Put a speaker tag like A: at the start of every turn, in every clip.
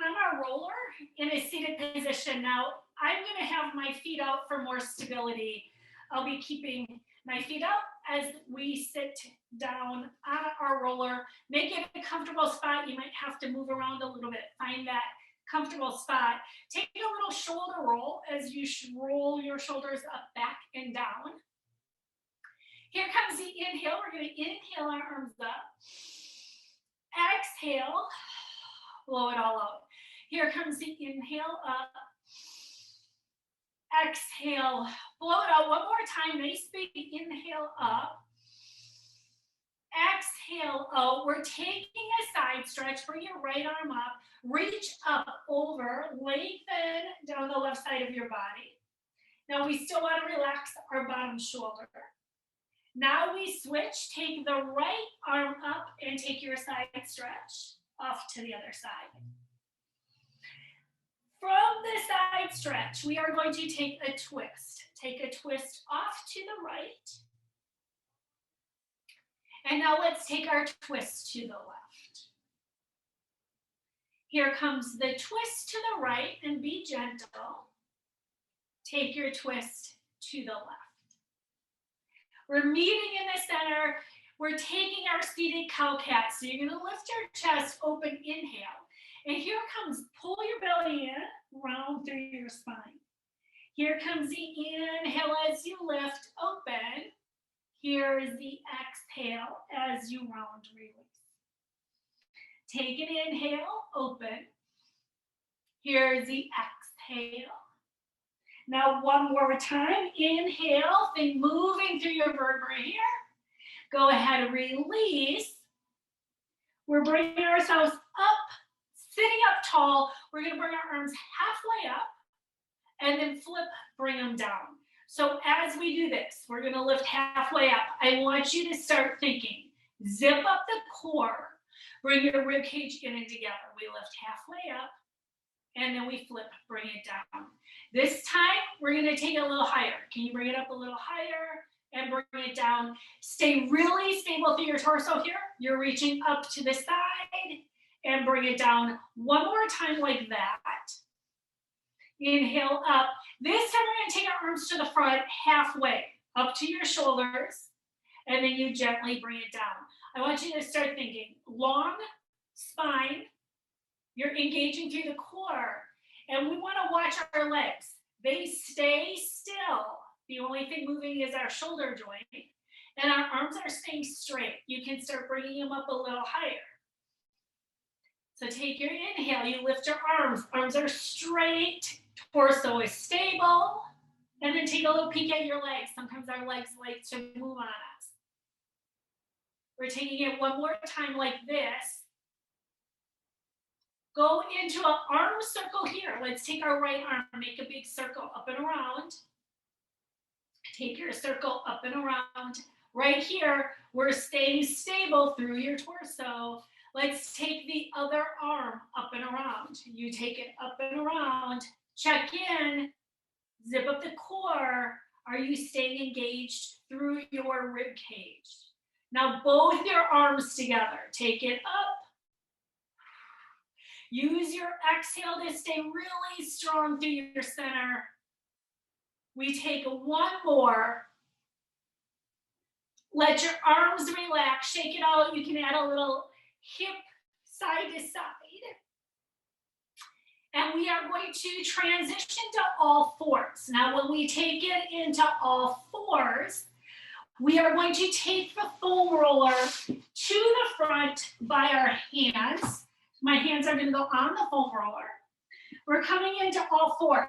A: on our roller in a seated position. Now, I'm going to have my feet out for more stability. I'll be keeping my feet out as we sit down on our roller. Make it a comfortable spot. You might have to move around a little bit. Find that comfortable spot. Take a little shoulder roll as you roll your shoulders up, back, and down. Here comes the inhale. We're going to inhale our arms up. Exhale. Blow it all out. Here comes the inhale up. Exhale. Blow it out one more time. Nice big inhale up. Exhale out. We're taking a side stretch. Bring your right arm up. Reach up over. Lengthen down the left side of your body. Now we still want to relax our bottom shoulder. Now we switch. Take the right arm up and take your side stretch off to the other side. From the side stretch, we are going to take a twist. Take a twist off to the right. And now let's take our twist to the left. Here comes the twist to the right, and be gentle. Take your twist to the left. We're meeting in the center. We're taking our seated cow cat. So you're going to lift your chest open, inhale. And here comes, pull your belly in, round through your spine. Here comes the inhale as you lift, open. Here is the exhale as you round, release. Take an inhale, open. Here's the exhale. Now one more time, inhale, think moving through your vertebrae here. Go ahead and release. We're bringing ourselves up, sitting up tall. We're gonna bring our arms halfway up and then flip, bring them down. So as we do this, we're gonna lift halfway up. I want you to start thinking, zip up the core, bring your rib cage in and together. We lift halfway up and then we flip, bring it down. This time, we're gonna take it a little higher. Can you bring it up a little higher and bring it down? Stay really stable through your torso here. You're reaching up to the side and bring it down one more time like that. Inhale up. This time, we're gonna take our arms to the front halfway, up to your shoulders, and then you gently bring it down. I want you to start thinking, long spine, you're engaging through the core. And we want to watch our legs. They stay still. The only thing moving is our shoulder joint. And our arms are staying straight. You can start bringing them up a little higher. So take your inhale. You lift your arms. Arms are straight. Torso is stable. And then take a little peek at your legs. Sometimes our legs like to move on us. We're taking it one more time like this. Go into an arm circle here. Let's take our right arm, make a big circle up and around. Take your circle up and around. Right here, we're staying stable through your torso. Let's take the other arm up and around. You take it up and around. Check in. Zip up the core. Are you staying engaged through your rib cage? Now both your arms together. Take it up. Use your exhale to stay really strong through your center. We take one more. Let your arms relax. Shake it out. You can add a little hip side to side. And we are going to transition to all fours. Now, when we take it into all fours, we are going to take the foam roller to the front by our hands. My hands are going to go on the foam roller. We're coming into all fours.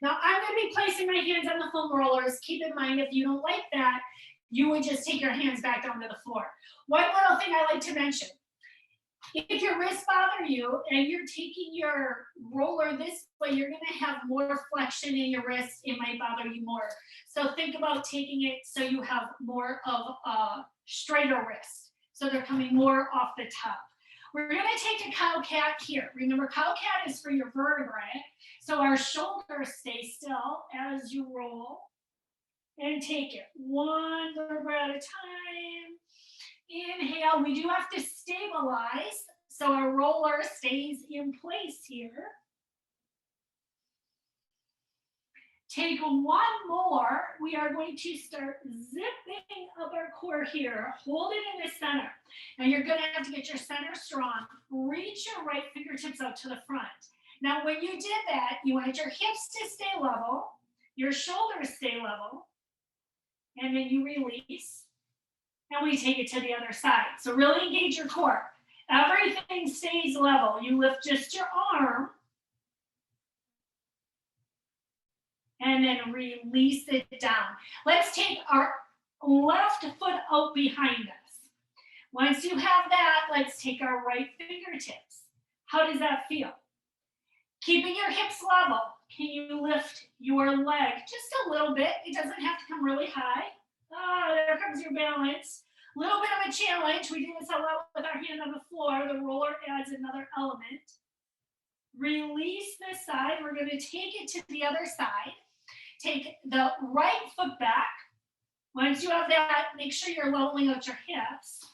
A: Now, I'm going to be placing my hands on the foam rollers. Keep in mind, if you don't like that, you would just take your hands back down to the floor. One little thing I like to mention, if your wrists bother you and you're taking your roller this way, you're going to have more flexion in your wrist. It might bother you more. So think about taking it so you have more of a straighter wrist. So they're coming more off the top. We're going to take a cow cat here. Remember, cow cat is for your vertebrae. So our shoulders stay still as you roll. And take it one vertebra at a time. Inhale. We do have to stabilize. So our roller stays in place here. Take one more. We are going to start zipping up our core here. Hold it in the center. Now you're going to have to get your center strong. Reach your right fingertips out to the front. Now when you did that, you want your hips to stay level, your shoulders stay level, and then you release. And we take it to the other side. So really engage your core. Everything stays level. You lift just your arm. And then release it down. Let's take our left foot out behind us. Once you have that, let's take our right fingertips. How does that feel? Keeping your hips level. Can you lift your leg just a little bit? It doesn't have to come really high. Ah, there comes your balance. A little bit of a challenge. We do this a lot with our hand on the floor. The roller adds another element. Release this side. We're going to take it to the other side. Take the right foot back. Once you have that, make sure you're leveling out your hips.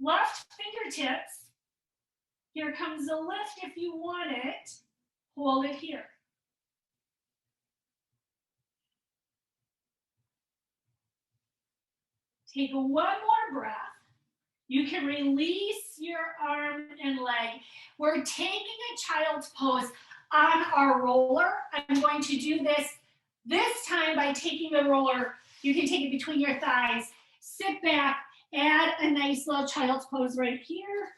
A: Left fingertips. Here comes the lift if you want it. Hold it here. Take one more breath. You can release your arm and leg. We're taking a child's pose on our roller. I'm going to do this time by taking the roller. You can take it between your thighs. Sit back, add a nice little child's pose right here.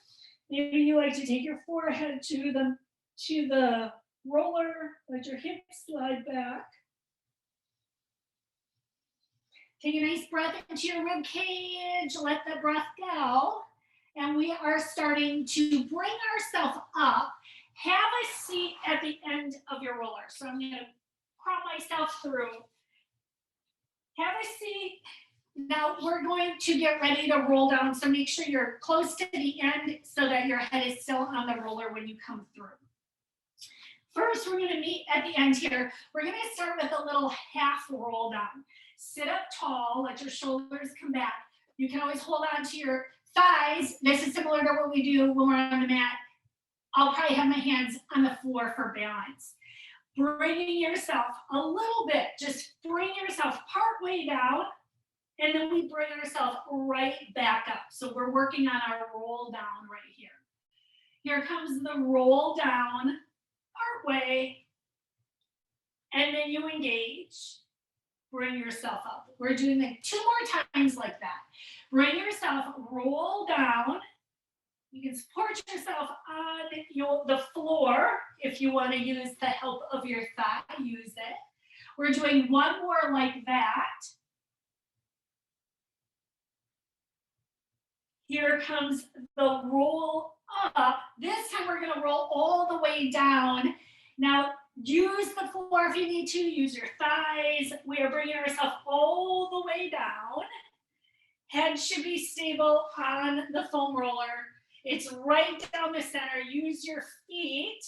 A: Maybe you like to take your forehead to the roller, let your hips slide back. Take a nice breath into your rib cage, let the breath go. And we are starting to bring ourselves up. Have a seat at the end of your roller. So I'm going to crawl myself through. Have a seat. Now we're going to get ready to roll down. So make sure you're close to the end so that your head is still on the roller when you come through. First, we're going to meet at the end here. We're going to start with a little half roll down. Sit up tall, let your shoulders come back. You can always hold on to your thighs. This is similar to what we do when we're on the mat. I'll probably have my hands on the floor for balance. Bringing yourself a little bit, just bring yourself part way down, and then we bring ourselves right back up. So we're working on our roll down right here. Here comes the roll down, part way, and then you engage. Bring yourself up. We're doing it 2 more times like that. Bring yourself, roll down. You can support yourself on the floor. If you want to use the help of your thigh, use it. We're doing 1 more like that. Here comes the roll up. This time we're going to roll all the way down. Now, use the floor if you need to. Use your thighs. We are bringing ourselves all the way down. Head should be stable on the foam roller. It's right down the center. Use your feet.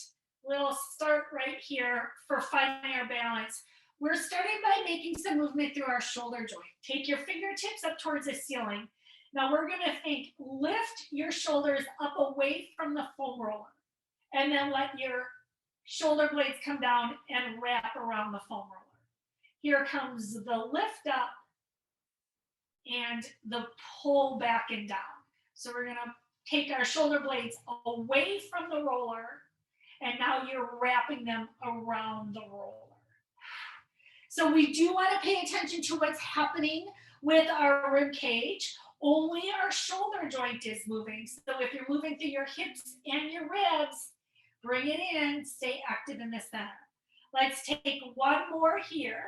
A: We'll start right here for finding our balance. We're starting by making some movement through our shoulder joint. Take your fingertips up towards the ceiling. Now we're going to think, lift your shoulders up away from the foam roller. And then let your shoulder blades come down and wrap around the foam roller. Here comes the lift up and the pull back and down. So we're going to take our shoulder blades away from the roller, and now you're wrapping them around the roller. So we do want to pay attention to what's happening with our rib cage. Only our shoulder joint is moving. So if you're moving through your hips and your ribs, bring it in, stay active in the center. Let's take 1 more here.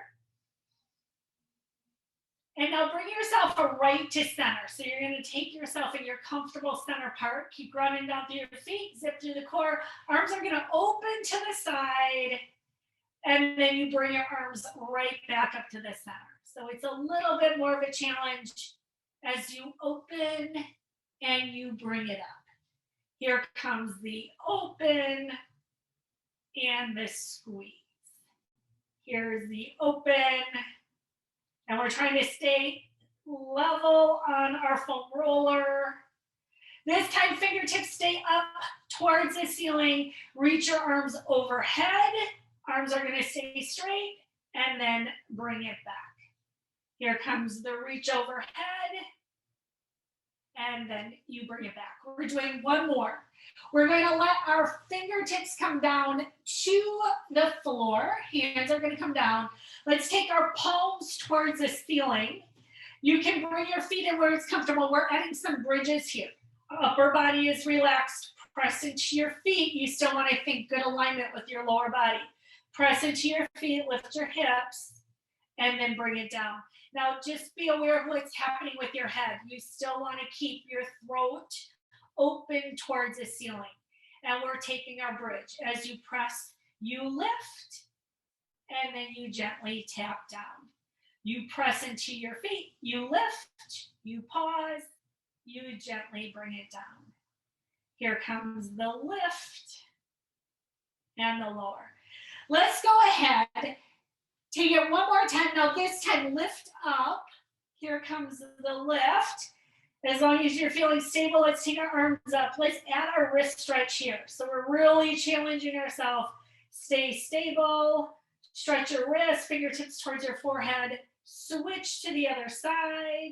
A: And now bring yourself right to center. So you're going to take yourself in your comfortable center part. Keep running down through your feet, zip through the core. Arms are going to open to the side. And then you bring your arms right back up to the center. So it's a little bit more of a challenge as you open and you bring it up. Here comes the open and the squeeze. Here's the open. And we're trying to stay level on our foam roller. This time, fingertips stay up towards the ceiling. Reach your arms overhead. Arms are going to stay straight, and then bring it back. Here comes the reach overhead, and then you bring it back. We're doing one more. We're going to let our fingertips come down to the floor. Hands are going to come down. Let's take our palms towards the ceiling. You can bring your feet in where it's comfortable. We're adding some bridges here. Upper body is relaxed. Press into your feet. You still want to think good alignment with your lower body. Press into your feet, lift your hips, and then bring it down. Now, just be aware of what's happening with your head. You still want to keep your throat open towards the ceiling. And we're taking our bridge. As you press, you lift, and then you gently tap down. You press into your feet, you lift, you pause, you gently bring it down. Here comes the lift and the lower. Let's go ahead, take it one more time. Now this time, lift up. Here comes the lift. As long as you're feeling stable, let's take our arms up. Let's add our wrist stretch here. So we're really challenging ourselves. Stay stable, stretch your wrist, fingertips towards your forehead. Switch to the other side.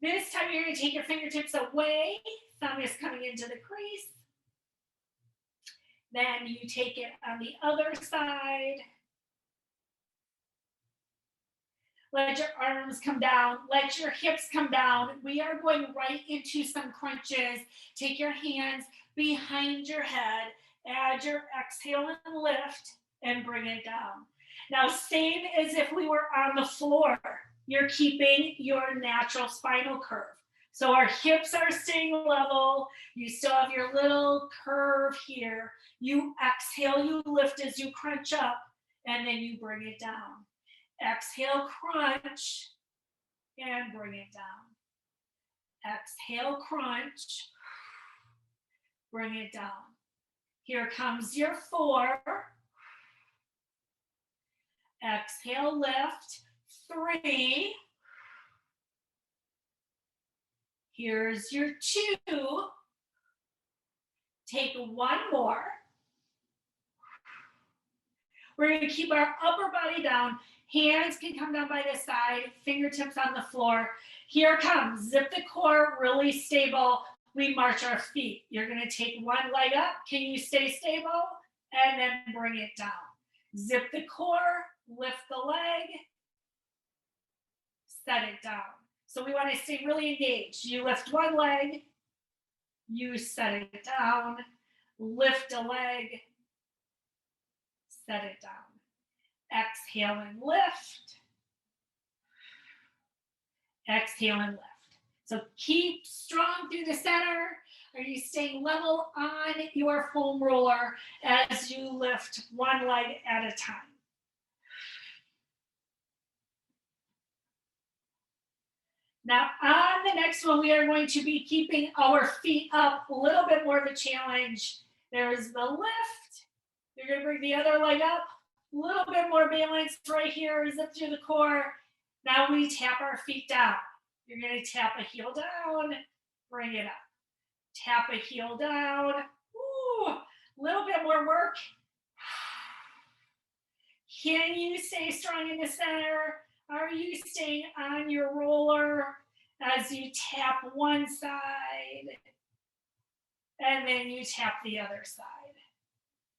A: This time you're going to take your fingertips away. Thumb is coming into the crease. Then you take it on the other side. Let your arms come down. Let your hips come down. We are going right into some crunches. Take your hands behind your head. Add your exhale and lift and bring it down. Now, same as if we were on the floor. You're keeping your natural spinal curve. So our hips are staying level. You still have your little curve here. You exhale, you lift as you crunch up, and then you bring it down. Exhale, crunch, and bring it down. Exhale, crunch, bring it down. Here comes your 4. Exhale, lift, 3. Here's your 2. Take one more. We're going to keep our upper body down. Hands can come down by the side, fingertips on the floor. Here comes, zip the core, really stable. We march our feet. You're going to take one leg up. Can you stay stable? And then bring it down. Zip the core, lift the leg, set it down. So we want to stay really engaged. You lift one leg, you set it down, lift a leg, set it down. Exhale and lift. Exhale and lift. So keep strong through the center. Are you staying level on your foam roller as you lift one leg at a time? Now on the next one, we are going to be keeping our feet up, a little bit more of a challenge. There's the lift. You're going to bring the other leg up, a little bit more balance right here, zip through the core. Now we tap our feet down. You're going to tap a heel down, bring it up. Tap a heel down. Ooh, a little bit more work. Can you stay strong in the center? Are you staying on your roller as you tap one side and then you tap the other side?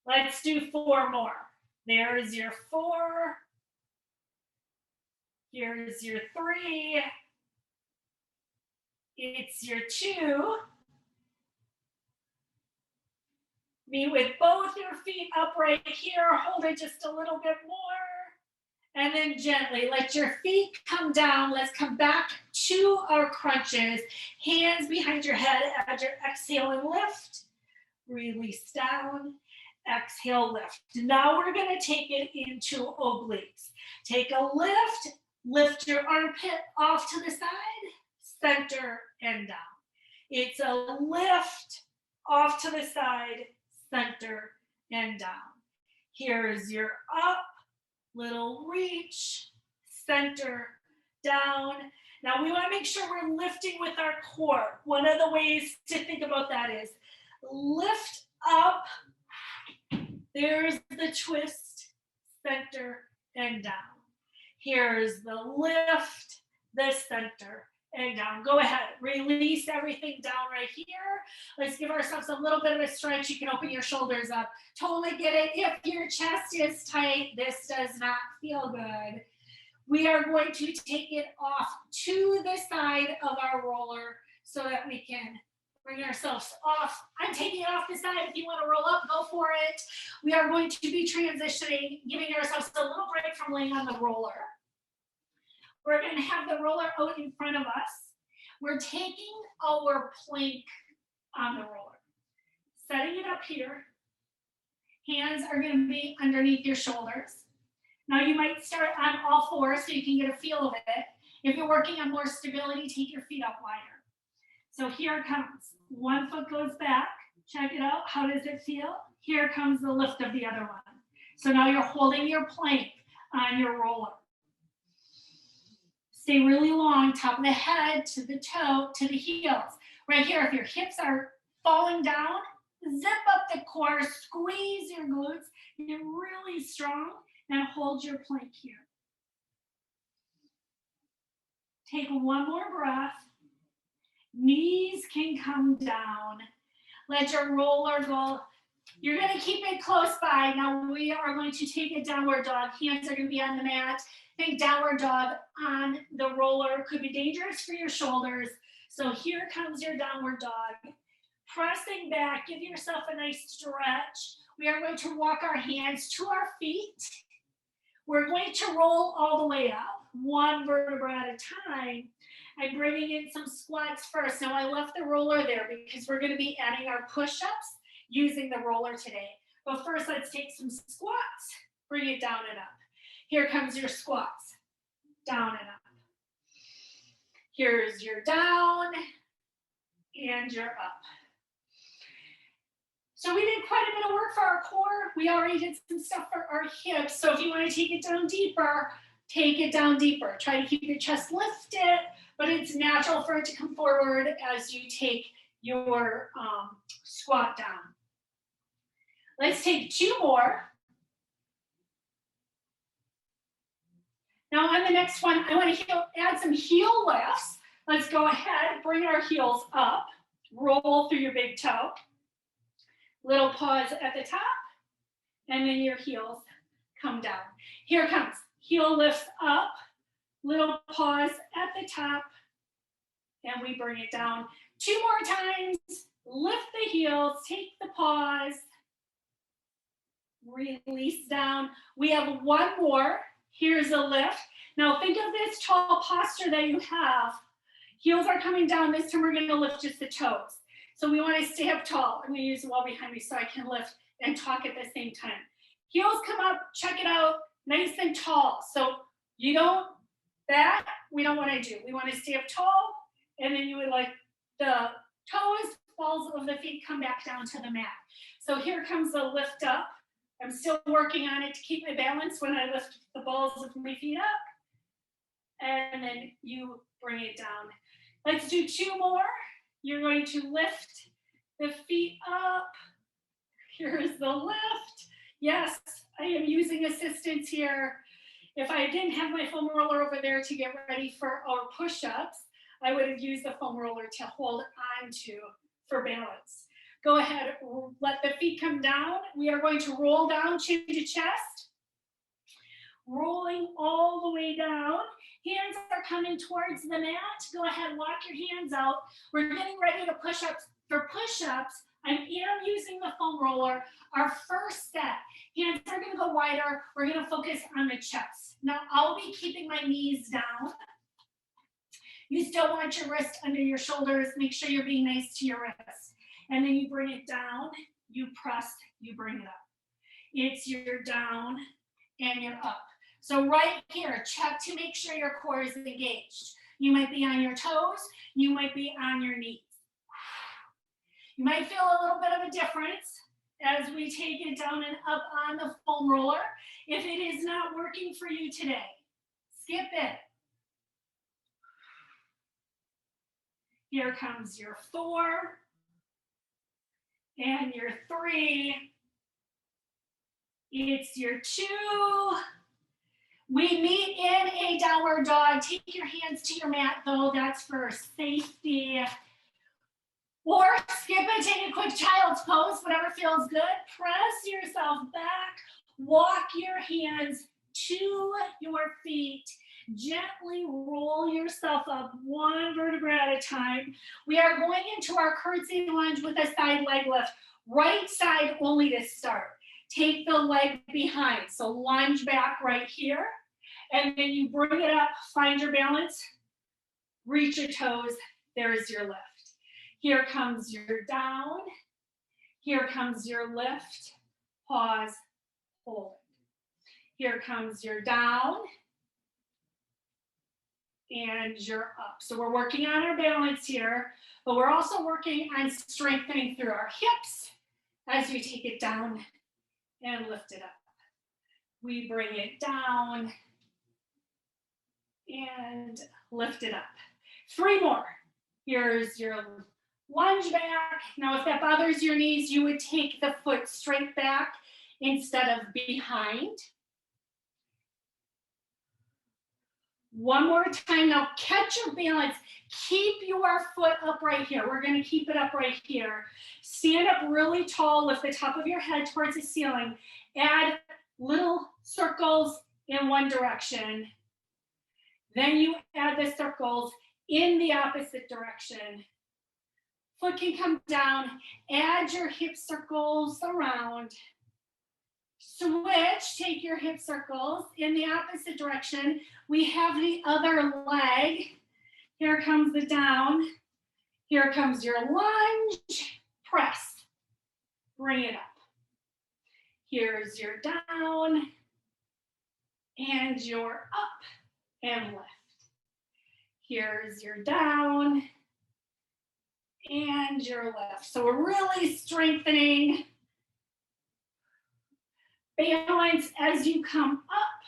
A: Let's do 4 more. There's your 4. Here's your 3. It's your 2. Meet with both your feet upright here. Hold it just a little bit more. And then gently let your feet come down. Let's come back to our crunches. Hands behind your head. Add your exhale and lift. Release down. Exhale, lift. Now we're going to take it into obliques. Take a lift. Lift your armpit off to the side. Center and down. It's a lift off to the side. Center and down. Here's your up. Little reach, center, down. Now we want to make sure we're lifting with our core. One of the ways to think about that is lift up. There's the twist, center, and down. Here's the lift, the center, and down. Go ahead, release everything down right here. Let's give ourselves a little bit of a stretch. You can open your shoulders up. Totally get it. If your chest is tight, this does not feel good. We are going to take it off to the side of our roller so that we can bring ourselves off. I'm taking it off the side. If you want to roll up, go for it. We are going to be transitioning, giving ourselves a little break from laying on the roller. We're going to have the roller out in front of us. We're taking our plank on the roller, setting it up here. Hands are going to be underneath your shoulders. Now you might start on all fours so you can get a feel of it. If you're working on more stability, take your feet up wider. So here it comes. One foot goes back. Check it out. How does it feel? Here comes the lift of the other one. So now you're holding your plank on your roller. Stay really long, top of the head to the toe to the heels. Right here, if your hips are falling down, zip up the core, squeeze your glutes, get really strong, and hold your plank here. Take one more breath. Knees can come down. Let your roller go. You're going to keep it close by. Now we are going to take a downward dog. Hands are going to be on the mat. Think downward dog on the roller. Could be dangerous for your shoulders. So here comes your downward dog. Pressing back, give yourself a nice stretch. We are going to walk our hands to our feet. We're going to roll all the way up, one vertebra at a time. I'm bringing in some squats first. Now I left the roller there because we're going to be adding our push-ups using the roller today. But first, let's take some squats. Bring it down and up. Here comes your squats. Down and up. Here's your down and your up. So we did quite a bit of work for our core. We already did some stuff for our hips. So if you want to take it down deeper, take it down deeper. Try to keep your chest lifted, but it's natural for it to come forward as you take your squat down. Let's take two more. Now on the next one, I want to add some heel lifts. Let's go ahead, bring our heels up, roll through your big toe. Little pause at the top, and then your heels come down. Here it comes. Heel lifts up, little pause at the top, and we bring it down. Two more times. Lift the heels, take the pause, release down. We have one more. Here's a lift. Now think of this tall posture that you have. Heels are coming down. This time we're going to lift just the toes. So we want to stay up tall. I'm going to use the wall behind me so I can lift and talk at the same time. Heels come up, check it out, nice and tall. So you don't, that we don't want to do. We want to stay up tall, and then you would like the toes, balls of the feet come back down to the mat. So here comes the lift up. I'm still working on it to keep my balance when I lift the balls of my feet up. And then you bring it down. Let's do two more. You're going to lift the feet up. Here's the lift. Yes, I am using assistance here. If I didn't have my foam roller over there to get ready for our push-ups, I would have used the foam roller to hold on to for balance. Go ahead, let the feet come down. We are going to roll down chin to chest. Rolling all the way down. Hands are coming towards the mat. Go ahead, walk your hands out. We're getting ready to push-ups. For push-ups, I am using the foam roller. Our first set, hands are going to go wider. We're going to focus on the chest. Now, I'll be keeping my knees down. You still want your wrist under your shoulders. Make sure you're being nice to your wrist. And then you bring it down, you press, you bring it up. It's your down and your up. So right here, check to make sure your core is engaged. You might be on your toes, you might be on your knees. You might feel a little bit of a difference as we take it down and up on the foam roller. If it is not working for you today, skip it. Here comes your 4 and your 3. It's your 2. We meet in a downward dog. Take your hands to your mat though, that's for safety. Or skip it, take a quick child's pose, whatever feels good. Press yourself back, walk your hands to your feet. Gently roll yourself up 1 vertebra at a time. We are going into our curtsy lunge with a side leg lift. Right side only to start. Take the leg behind. So lunge back right here. And then you bring it up, find your balance, reach your toes. There's your lift. Here comes your down. Here comes your lift. Pause, hold. Here comes your down. And you're up. So we're working on our balance here, but we're also working on strengthening through our hips as we take it down and lift it up. We bring it down and lift it up. 3 more. Here's your lunge back. Now, if that bothers your knees, you would take the foot straight back instead of behind. 1 more time. Now, catch your balance. Keep your foot up right here. We're going to keep it up right here. Stand up really tall. Lift the top of your head towards the ceiling. Add little circles in one direction. Then you add the circles in the opposite direction. Foot can come down. Add your hip circles around. Switch, take your hip circles in the opposite direction. We have the other leg. Here comes the down. Here comes your lunge. Press. Bring it up. Here's your down. And your up and lift. Here's your down. And your lift. So we're really strengthening balance as you come up.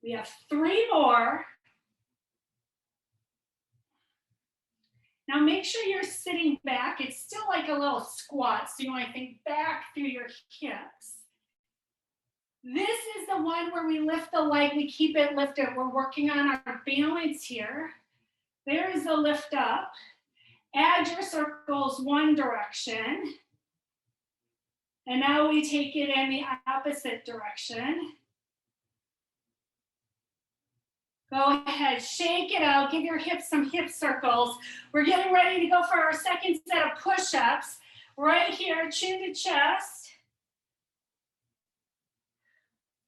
A: We have 3 more. Now make sure you're sitting back. It's still like a little squat, so you want to think back through your hips. This is the one where we lift the leg, we keep it lifted. We're working on our balance here. There's the lift up. Add your circles one direction. And now we take it in the opposite direction. Go ahead, shake it out, give your hips some hip circles. We're getting ready to go for our second set of push-ups. Right here, chin to chest.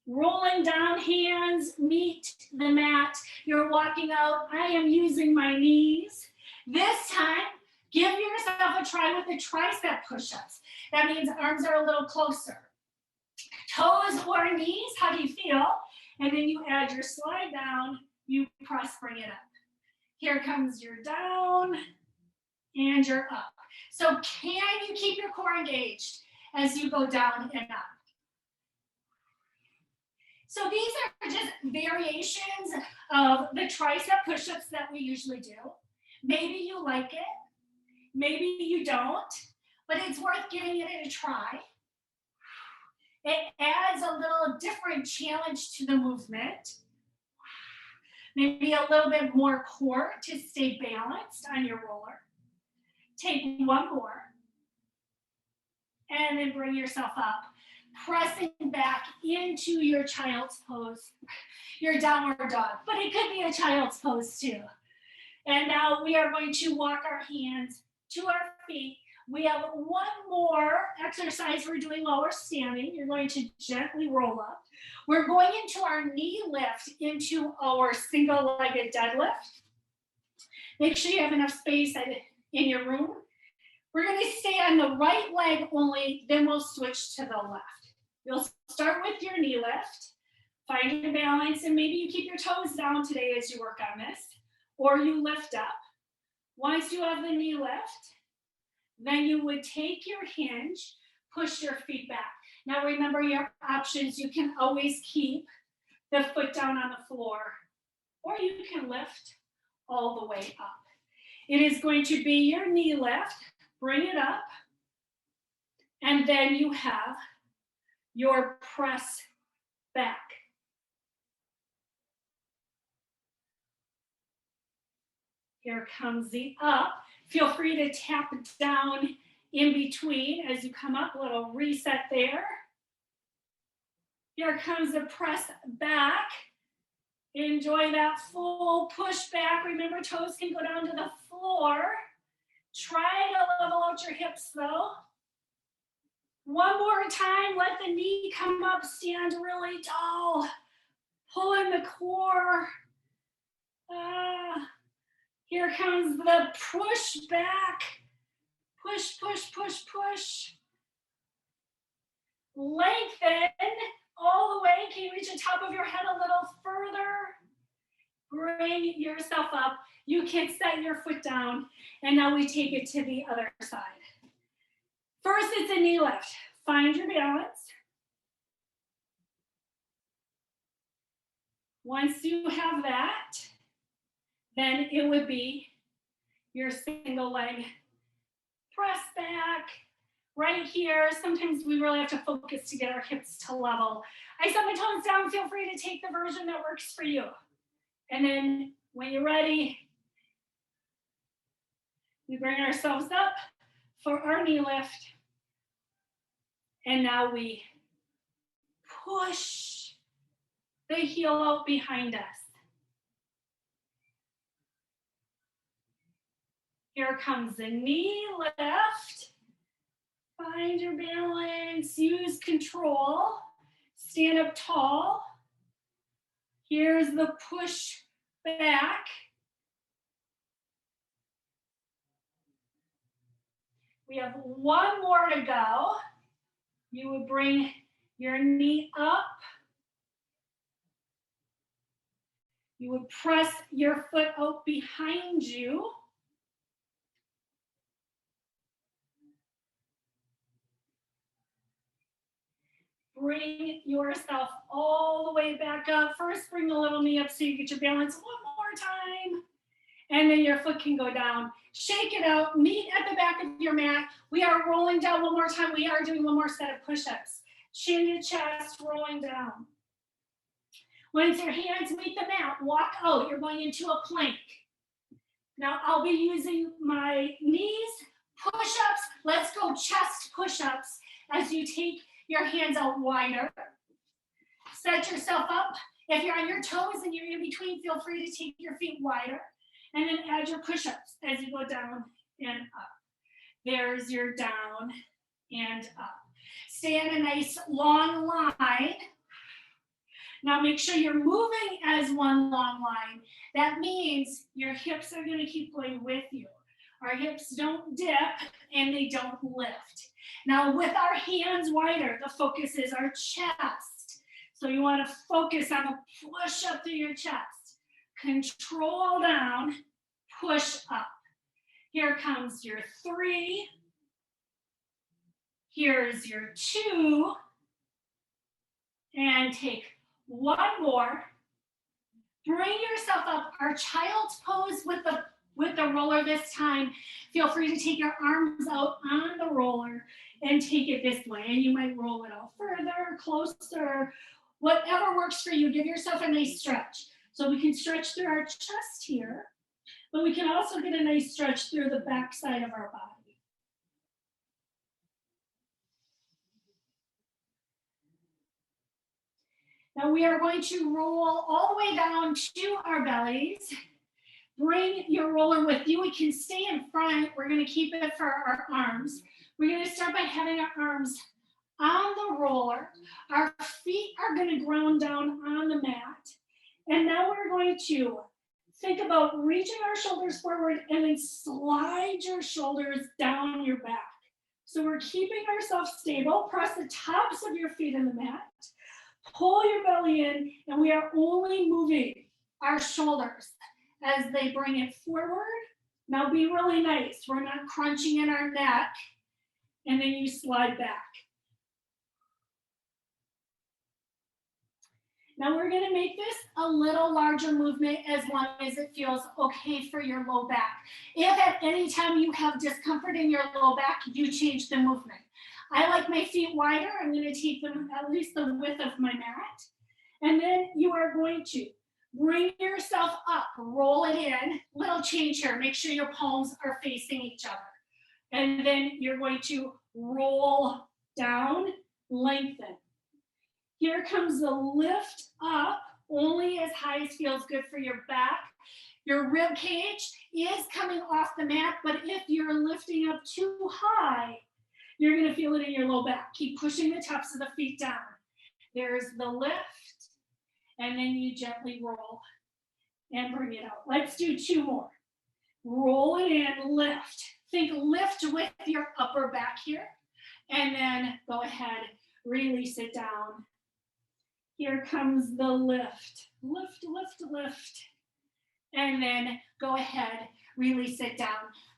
A: Rolling down, hands meet the mat. You're walking out. I am using my knees. This time, give yourself a try with the tricep push-ups. That means arms are a little closer. Toes or knees, how do you feel? And then you add your slide down, you press, bring it up. Here comes your down and your up. So can you keep your core engaged as you go down and up? So these are just variations of the tricep push-ups that we usually do. Maybe you like it, maybe you don't, but it's worth giving it a try. It adds a little different challenge to the movement. Maybe a little bit more core to stay balanced on your roller. Take 1 more. And then bring yourself up. Pressing back into your child's pose, your downward dog. But it could be a child's pose too. And now we are going to walk our hands to our feet. We have 1 more exercise we're doing while we're standing. You're going to gently roll up. We're going into our knee lift into our single-legged deadlift. Make sure you have enough space in your room. We're going to stay on the right leg only, then we'll switch to the left. You'll start with your knee lift. Find your balance, and maybe you keep your toes down today as you work on this, or you lift up. Once you have the knee lift, then you would take your hinge, push your feet back. Now remember your options. You can always keep the foot down on the floor, or you can lift all the way up. It is going to be your knee lift, bring it up, and then you have your press back. Here comes the up. Feel free to tap down in between as you come up, a little reset there. Here comes the press back. Enjoy that full push back. Remember, toes can go down to the floor. Try to level out your hips though. One more time, let the knee come up, stand really tall. Pull in the core. Here comes the push back. Push, push, push, push. Lengthen all the way. Can you reach the top of your head a little further? Bring yourself up. You can set your foot down. And now we take it to the other side. First, it's a knee lift. Find your balance. Once you have that, then it would be your single leg press back. Right here, sometimes we really have to focus to get our hips to level. I set my toes down. Feel free to take the version that works for you. And then when you're ready, we bring ourselves up for our knee lift. And now we push the heel out behind us. Here comes the knee lift. Find your balance, use control. Stand up tall. Here's the push back. We have one more to go. You would bring your knee up. You would press your foot out behind you. Bring yourself all the way back up. First, bring the little knee up so you get your balance one more time. And then your foot can go down. Shake it out. Meet at the back of your mat. We are rolling down one more time. We are doing one more set of push-ups. Chin to chest, rolling down. Once your hands meet the mat, walk out. You're going into a plank. Now I'll be using my knees, push-ups. Let's go chest push-ups as you take your hands out wider. Set yourself up. If you're on your toes and you're in between, feel free to take your feet wider. And then add your push-ups as you go down and up. There's your down and up. Stay in a nice long line. Now make sure you're moving as one long line. That means your hips are going to keep going with you. Our hips don't dip and they don't lift. Now with our hands wider, the focus is our chest. So you want to focus on a push up through your chest. Control down, push up. Here comes your 3. Here's your 2. And take one more. Bring yourself up. Our child's pose with the roller this time. Feel free to take your arms out on the roller and take it this way. And you might roll it out further, closer, whatever works for you. Give yourself a nice stretch. So we can stretch through our chest here, but we can also get a nice stretch through the back side of our body. Now we are going to roll all the way down to our bellies. Bring your roller with you. We can stay in front. We're going to keep it for our arms. We're going to start by having our arms on the roller. Our feet are going to ground down on the mat. And now we're going to think about reaching our shoulders forward and then slide your shoulders down your back. So we're keeping ourselves stable. Press the tops of your feet in the mat. Pull your belly in, and we are only moving our shoulders as they bring it forward. Now be really nice. We're not crunching in our neck, and then you slide back. Now we're gonna make this a little larger movement as long as it feels okay for your low back. If at any time you have discomfort in your low back, you change the movement. I like my feet wider. I'm gonna take them at least the width of my mat. And then you are going to bring yourself up, roll it in, little change here. Make sure your palms are facing each other. And then you're going to roll down, lengthen. Here comes the lift up, only as high as feels good for your back. Your rib cage is coming off the mat, but if you're lifting up too high, you're gonna feel it in your low back. Keep pushing the tops of the feet down. There's the lift, and then you gently roll and bring it out. Let's do 2 more. Roll it in, lift. Think lift with your upper back here, and then go ahead, release it down. Here comes the lift. Lift, lift, lift. And then go ahead, release it down.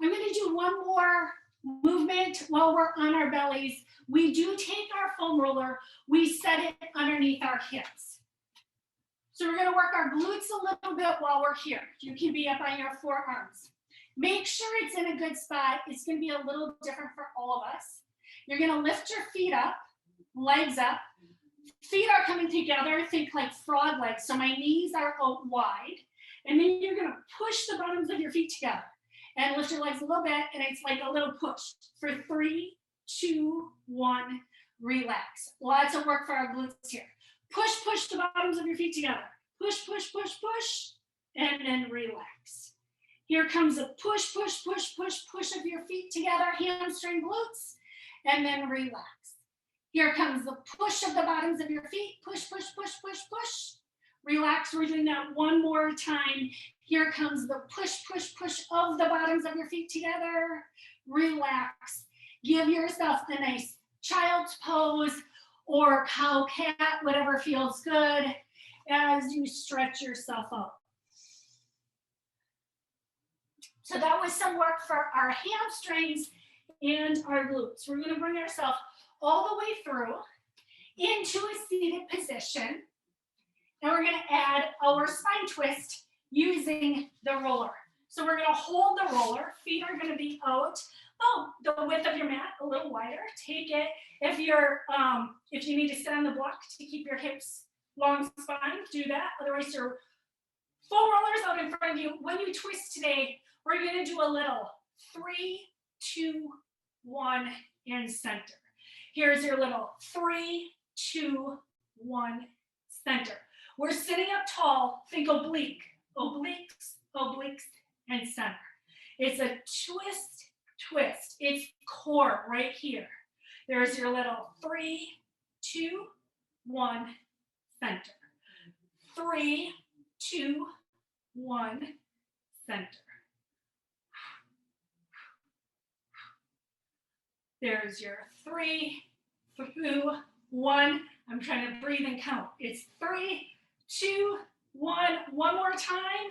A: I'm gonna do one more movement while we're on our bellies. We do take our foam roller, we set it underneath our hips. So we're gonna work our glutes a little bit while we're here. You can be up on your forearms. Make sure it's in a good spot. It's gonna be a little different for all of us. You're gonna lift your feet up, legs up. Feet are coming together, think like frog legs. So my knees are out wide. And then you're gonna push the bottoms of your feet together and lift your legs a little bit, and it's like a little push. For 3, 2, 1, relax. Lots of work for our glutes here. Push, push the bottoms of your feet together. Push, push, push, push, and then relax. Here comes a push, push, push, push, push of your feet together, hamstring glutes, and then relax. Here comes the push of the bottoms of your feet. Push, push, push, push, push. Relax. We're doing that one more time. Here comes the push, push, push of the bottoms of your feet together. Relax. Give yourself a nice child's pose or cow cat, whatever feels good, as you stretch yourself out. So that was some work for our hamstrings and our glutes. We're going to bring ourselves all the way through into a seated position. And we're going to add our spine twist using the roller. So we're going to hold the roller. Feet are going to be out the width of your mat, a little wider. Take it. If you need to sit on the block to keep your hips long spine, do that. Otherwise, your full roller's out in front of you. When you twist today, we're going to do a little 3, 2, 1, and center. Here's your little 3, 2, 1, center. We're sitting up tall. Think oblique, obliques, obliques, and center. It's a twist, twist. It's core right here. There's your little 3, 2, 1, center. 3, 2, 1, center. There's your 3, 2, 1. I'm trying to breathe and count. It's 3, 2, 1. One more time.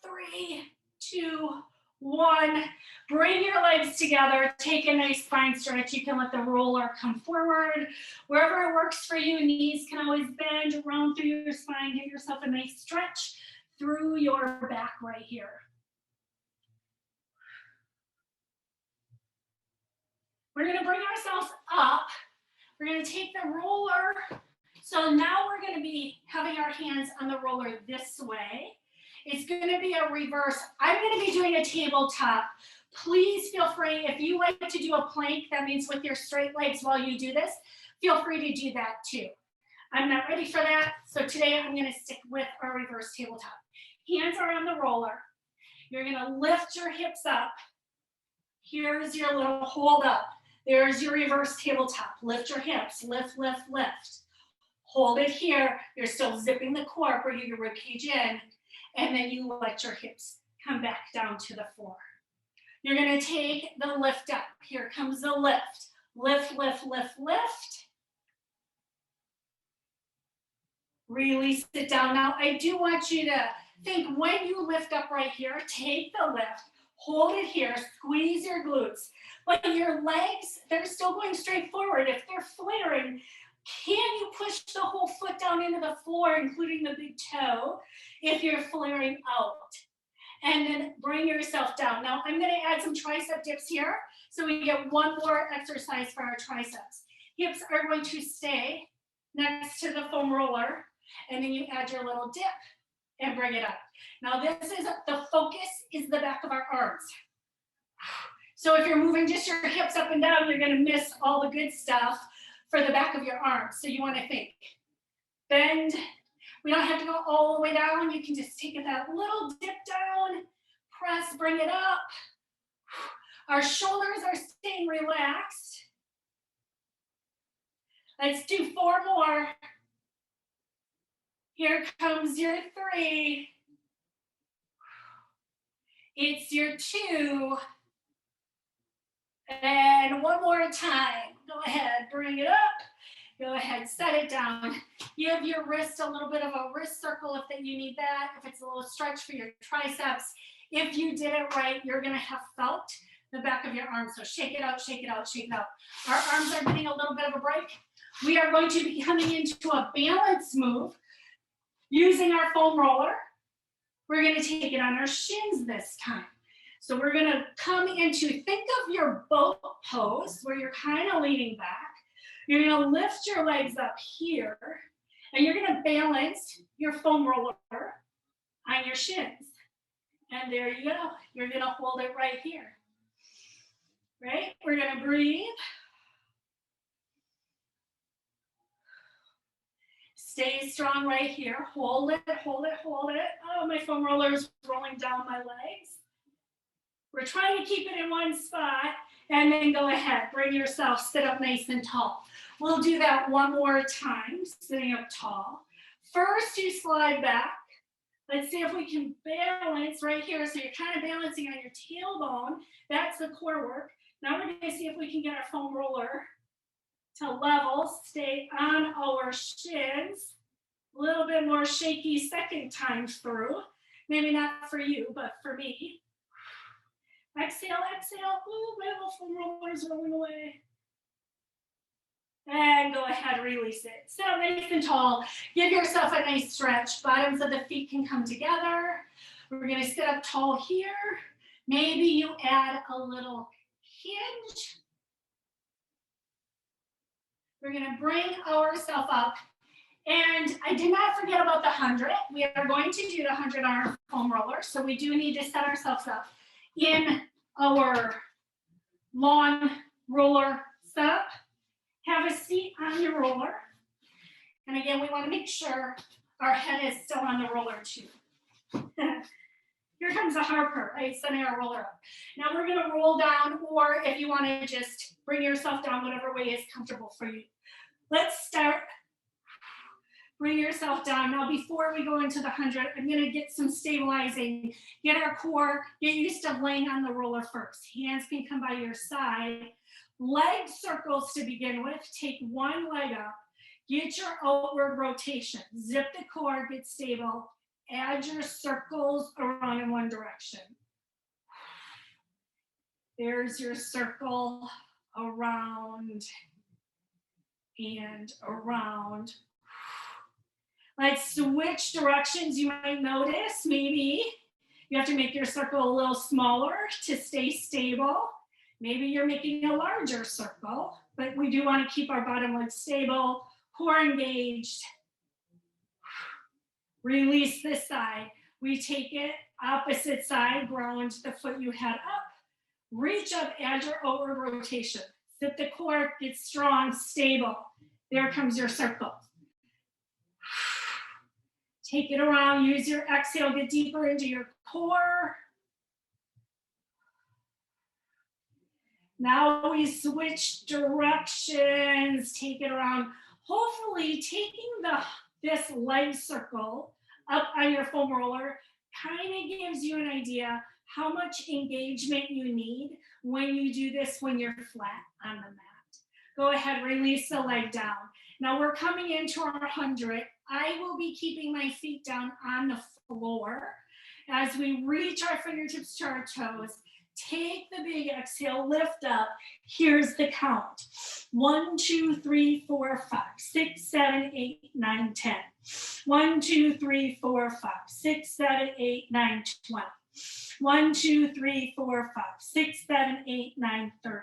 A: 3, 2, 1. Bring your legs together. Take a nice spine stretch. You can let the roller come forward. Wherever it works for you, knees can always bend, round through your spine. Give yourself a nice stretch through your back right here. We're going to bring ourselves up. We're going to take the roller. So now we're going to be having our hands on the roller this way. It's going to be a reverse. I'm going to be doing a tabletop. Please feel free, if you like to do a plank, that means with your straight legs while you do this, feel free to do that too. I'm not ready for that. So today I'm going to stick with our reverse tabletop. Hands are on the roller. You're going to lift your hips up. Here's your little hold up. There's your reverse tabletop. Lift your hips, lift, lift, lift. Hold it here. You're still zipping the core, bringing your ribcage in, and then you let your hips come back down to the floor. You're gonna take the lift up. Here comes the lift. Lift, lift, lift, lift. Release it down. Now, I do want you to think when you lift up right here, take the lift, hold it here, squeeze your glutes. But your legs, they're still going straight forward. If they're flaring, Can you push the whole foot down into the floor, including the big toe, if you're flaring out? And then bring yourself down. Now, I'm going to add some tricep dips here, so we get one more exercise for our triceps. Hips are going to stay next to the foam roller, and then you add your little dip and bring it up. Now, this is the focus is the back of our arms. So if you're moving just your hips up and down, you're going to miss all the good stuff for the back of your arms. So you want to think, bend. We don't have to go all the way down. You can just take that little dip down, press, bring it up. Our shoulders are staying relaxed. Let's do 4 more. Here comes your 3. It's your 2. And one more time. Go ahead, bring it up. Go ahead, set it down. Give your wrist a little bit of a wrist circle if that you need that, if it's a little stretch for your triceps. If you did it right, you're gonna have felt the back of your arms. So shake it out, shake it out, shake it out. Our arms are getting a little bit of a break. We are going to be coming into a balance move using our foam roller. We're gonna take it on our shins this time. So we're gonna come into, think of your boat pose where you're kind of leaning back. You're gonna lift your legs up here, and you're gonna balance your foam roller on your shins. And there you go. You're gonna hold it right here. Right? We're gonna breathe. Stay strong right here. Hold it, hold it, hold it. Oh, my foam roller is rolling down my legs. We're trying to keep it in one spot, and then go ahead, bring yourself, sit up nice and tall. We'll do that one more time, sitting up tall. First, you slide back. Let's see if we can balance right here. So you're kind of balancing on your tailbone. That's the core work. Now we're gonna see if we can get our foam roller to level, stay on our shins. A little bit more shaky second time through. Maybe not for you, but for me. Exhale, exhale. Ooh, my little foam roller is rolling away. And go ahead, release it. Sit up nice and tall. Give yourself a nice stretch. Bottoms of the feet can come together. We're gonna sit up tall here. Maybe you add a little hinge. We're gonna bring ourselves up. And I did not forget about the 100. We are going to do the 100 on our foam roller. So we do need to set ourselves up in our long roller setup. Have a seat on your roller. And again, we want to make sure our head is still on the roller too. Here comes the hard part, right? Setting our roller up. Now we're going to roll down, or if you want to just bring yourself down, whatever way is comfortable for you. Let's start. Bring yourself down. Now, before we go into the 100, I'm going to get some stabilizing. Get our core, get used to laying on the roller first. Hands can come by your side. Leg circles to begin with. Take one leg up. Get your outward rotation. Zip the core, get stable. Add your circles around in one direction. There's your circle around and around. Let's switch directions. You might notice maybe you have to make your circle a little smaller to stay stable. Maybe you're making a larger circle, but we do want to keep our bottom leg stable, core engaged. Release this side. We take it opposite side, ground the foot you had up. Reach up, add your outward rotation. Zip the core, get strong, stable. There comes your circle. Take it around, use your exhale, get deeper into your core. Now we switch directions, take it around. Hopefully taking this leg circle up on your foam roller kind of gives you an idea how much engagement you need when you do this when you're flat on the mat. Go ahead, release the leg down. Now we're coming into our 100. I will be keeping my feet down on the floor as we reach our fingertips to our toes. Take the big exhale, lift up. Here's the count. 1, 2, 3, 4, 5, 6, 7, 8, 9, 10. 1, 2, 3, 4, 5, 6, 7, 8, 9, 20. 1, 2, 3, 4, 5, 6, 7, 8, 9, 30.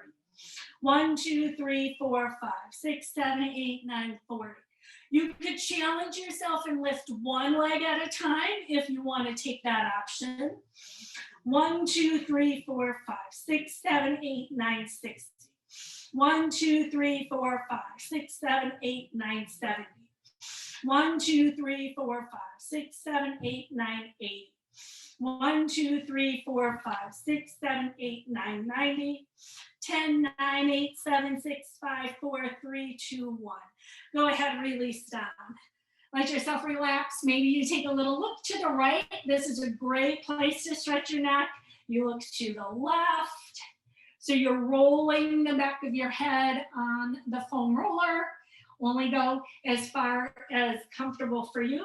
A: 1, 2, 3, 4, 5, 6, 7, 8, 9, 40. You could challenge yourself and lift one leg at a time if you want to take that option. 1, 2, 3, 4, 5, 6, 7, 8, 9, 60. 1, 2, 3, 4, 5, 6, 7, 8, 9, 70. 1, 2, 3, 4, 5, 6, 7, 8, 9, 80. 1, 2, 3, 4, 5, 6, 7, 8, 9, 90. 10, 9, 8, 7, 6, 5, 4, 3, 2, 1. Go ahead, release down. Let yourself relax. Maybe you take a little look to the right. This is a great place to stretch your neck. You look to the left. So you're rolling the back of your head on the foam roller. Only go as far as comfortable for you.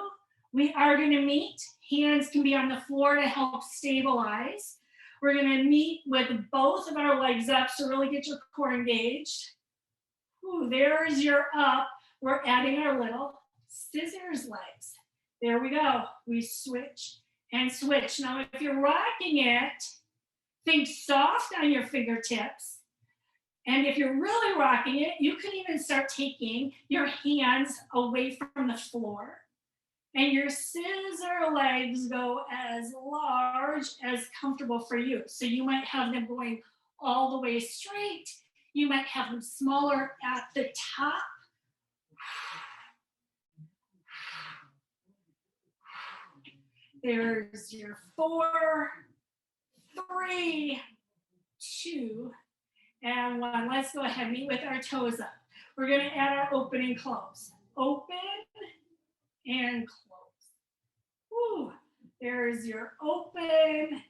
A: We are going to meet. Hands can be on the floor to help stabilize. We're going to meet with both of our legs up, so really get your core engaged. Ooh, there's your up. We're adding our little scissors legs. There we go. We switch and switch. Now, if you're rocking it, think soft on your fingertips. And if you're really rocking it, you can even start taking your hands away from the floor. And your scissor legs go as large as comfortable for you. So you might have them going all the way straight. You might have them smaller at the top. There's your 4, 3, 2, and 1. Let's go ahead and meet with our toes up. We're going to add our open and close. Open and close. Woo. There's your open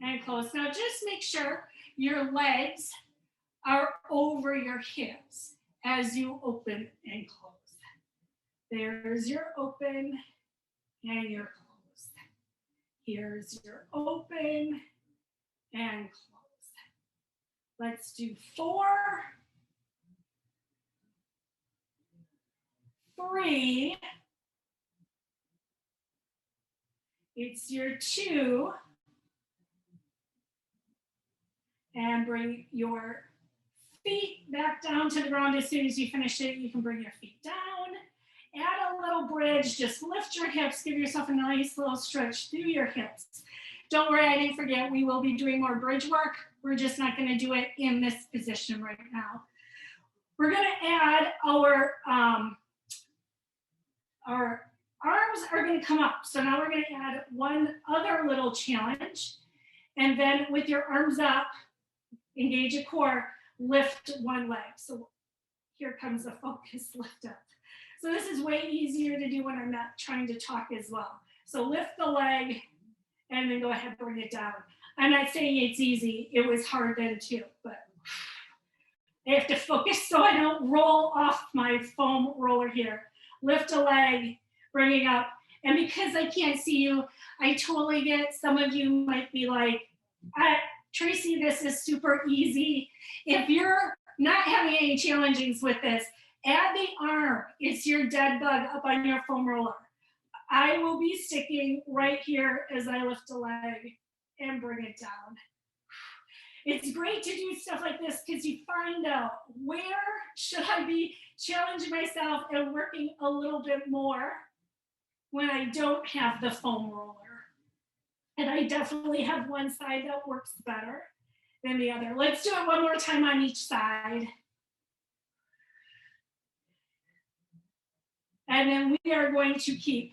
A: and close. Now just make sure your legs are over your hips as you open and close. There's your open and your close. Here's your open and close. Let's do 4, 3. It's your 2. And bring your feet back down to the ground. As soon as you finish it, you can bring your feet down. Add a little bridge. Just lift your hips. Give yourself a nice little stretch through your hips. Don't worry, I didn't forget. We will be doing more bridge work. We're just not going to do it in this position right now. We're going to add our arms are going to come up. So now we're going to add one other little challenge. And then with your arms up, engage your core, lift one leg. So here comes the focus, lift up. So this is way easier to do when I'm not trying to talk as well. So lift the leg and then go ahead and bring it down. I'm not saying it's easy. It was hard then too, but I have to focus so I don't roll off my foam roller here. Lift a leg, bring it up. And because I can't see you, I totally get some of you might be like, Tracy, this is super easy. If you're not having any challenges with this, add the arm. It's your dead bug up on your foam roller. I will be sticking right here as I lift a leg and bring it down. It's great to do stuff like this because you find out where should I be challenging myself and working a little bit more when I don't have the foam roller. And I definitely have one side that works better than the other. Let's do it one more time on each side. And then we are going to keep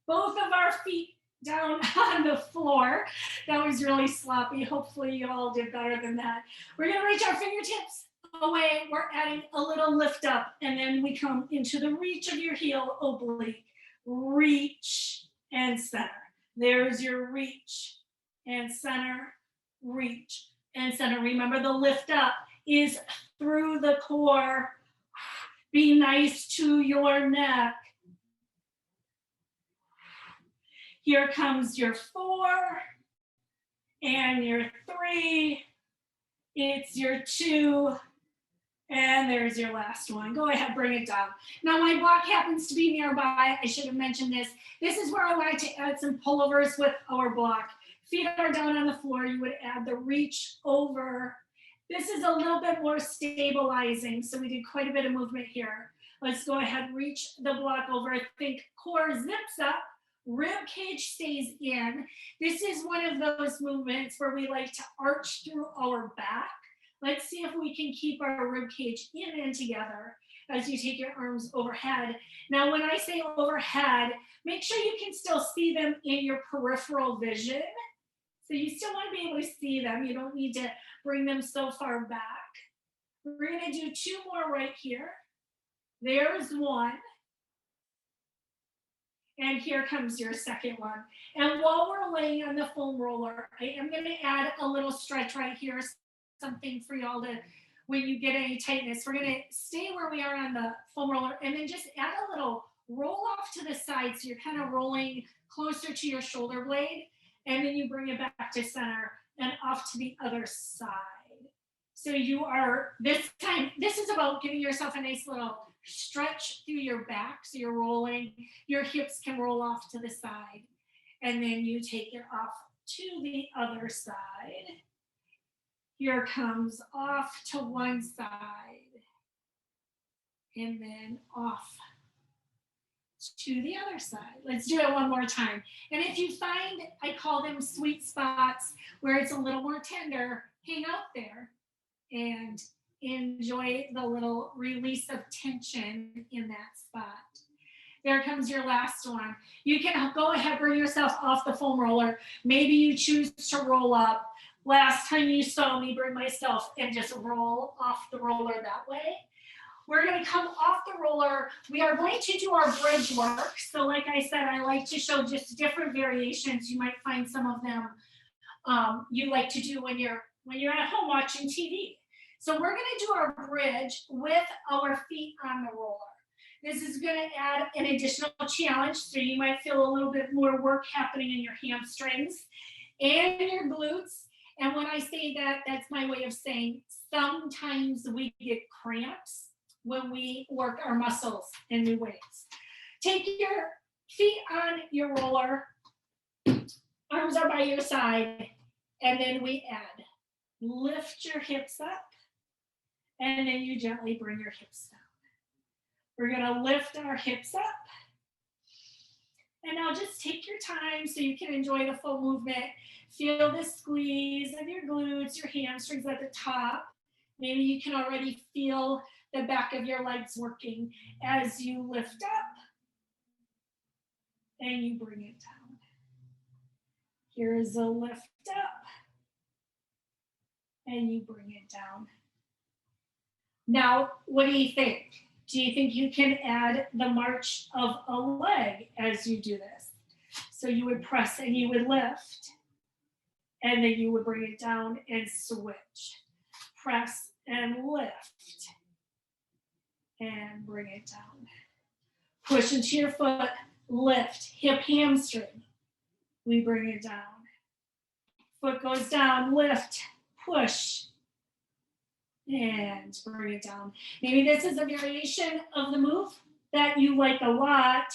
A: both of our feet down on the floor. That was really sloppy. Hopefully you all did better than that. We're going to reach our fingertips away. We're adding a little lift up. And then we come into the reach of your heel, oblique. Reach and center. There's your reach and center, reach and center. Remember, the lift up is through the core. Be nice to your neck. Here comes your 4 and your 3 It's your 2, and there's your last one. Go ahead, bring it down. Now my block happens to be nearby. I should have mentioned this. This is where I like to add some pullovers with our block. Feet are down on the floor. You would add the reach over. This is a little bit more stabilizing, so we did quite a bit of movement here. Let's go ahead, reach the block over. Think core zips up, rib cage stays in. This is one of those movements where we like to arch through our back. Let's see if we can keep our rib cage in and together as you take your arms overhead. Now, when I say overhead, make sure you can still see them in your peripheral vision. So you still want to be able to see them. You don't need to bring them so far back. We're going to do 2 more right here. There's 1. And here comes your second one. And while we're laying on the foam roller, I am going to add a little stretch right here, something for y'all to, when you get any tightness. We're going to stay where we are on the foam roller and then just add a little roll off to the side. So you're kind of rolling closer to your shoulder blade. And then you bring it back to center and off to the other side. So you are, this time, this is about giving yourself a nice little stretch through your back. So you're rolling, your hips can roll off to the side. And then you take it off to the other side. Here comes off to one side. And then off to the other side. Let's do it one more time. And if you find, I call them sweet spots, where it's a little more tender, hang out there and enjoy the little release of tension in that spot. There comes your last one. You can go ahead, bring yourself off the foam roller. Maybe you choose to roll up. Last time you saw me bring myself and just roll off the roller that way. We're going to come off the roller. We are going to do our bridge work. So like I said, I like to show just different variations. You might find some of them you like to do when you're at home watching TV. So we're going to do our bridge with our feet on the roller. This is going to add an additional challenge. So you might feel a little bit more work happening in your hamstrings and your glutes. And when I say that, that's my way of saying sometimes we get cramps when we work our muscles in new ways. Take your feet on your roller, arms are by your side, and then we add, lift your hips up, and then you gently bring your hips down. We're gonna lift our hips up, and now just take your time so you can enjoy the full movement. Feel the squeeze of your glutes, your hamstrings at the top. Maybe you can already feel the back of your legs working as you lift up and you bring it down. Here's a lift up and you bring it down. Now, what do you think? Do you think you can add the march of a leg as you do this? So you would press and you would lift, and then you would bring it down and switch. Press and lift, and bring it down. Push into your foot, lift, hip, hamstring. We bring it down. Foot goes down, lift, push, and bring it down. Maybe this is a variation of the move that you like a lot.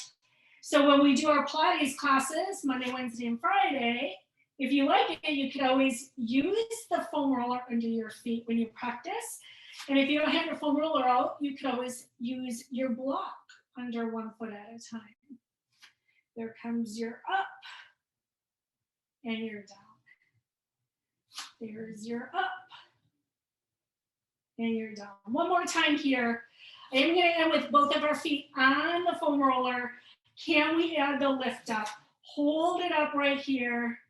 A: So when we do our Pilates classes, Monday, Wednesday, and Friday, if you like it, you could always use the foam roller under your feet when you practice. And if you don't have your foam roller out, you could always use your block under one foot at a time. There comes your up and your down. There's your up and you're down. One more time here. I am going to end with both of our feet on the foam roller. Can we add the lift up? Hold it up right here.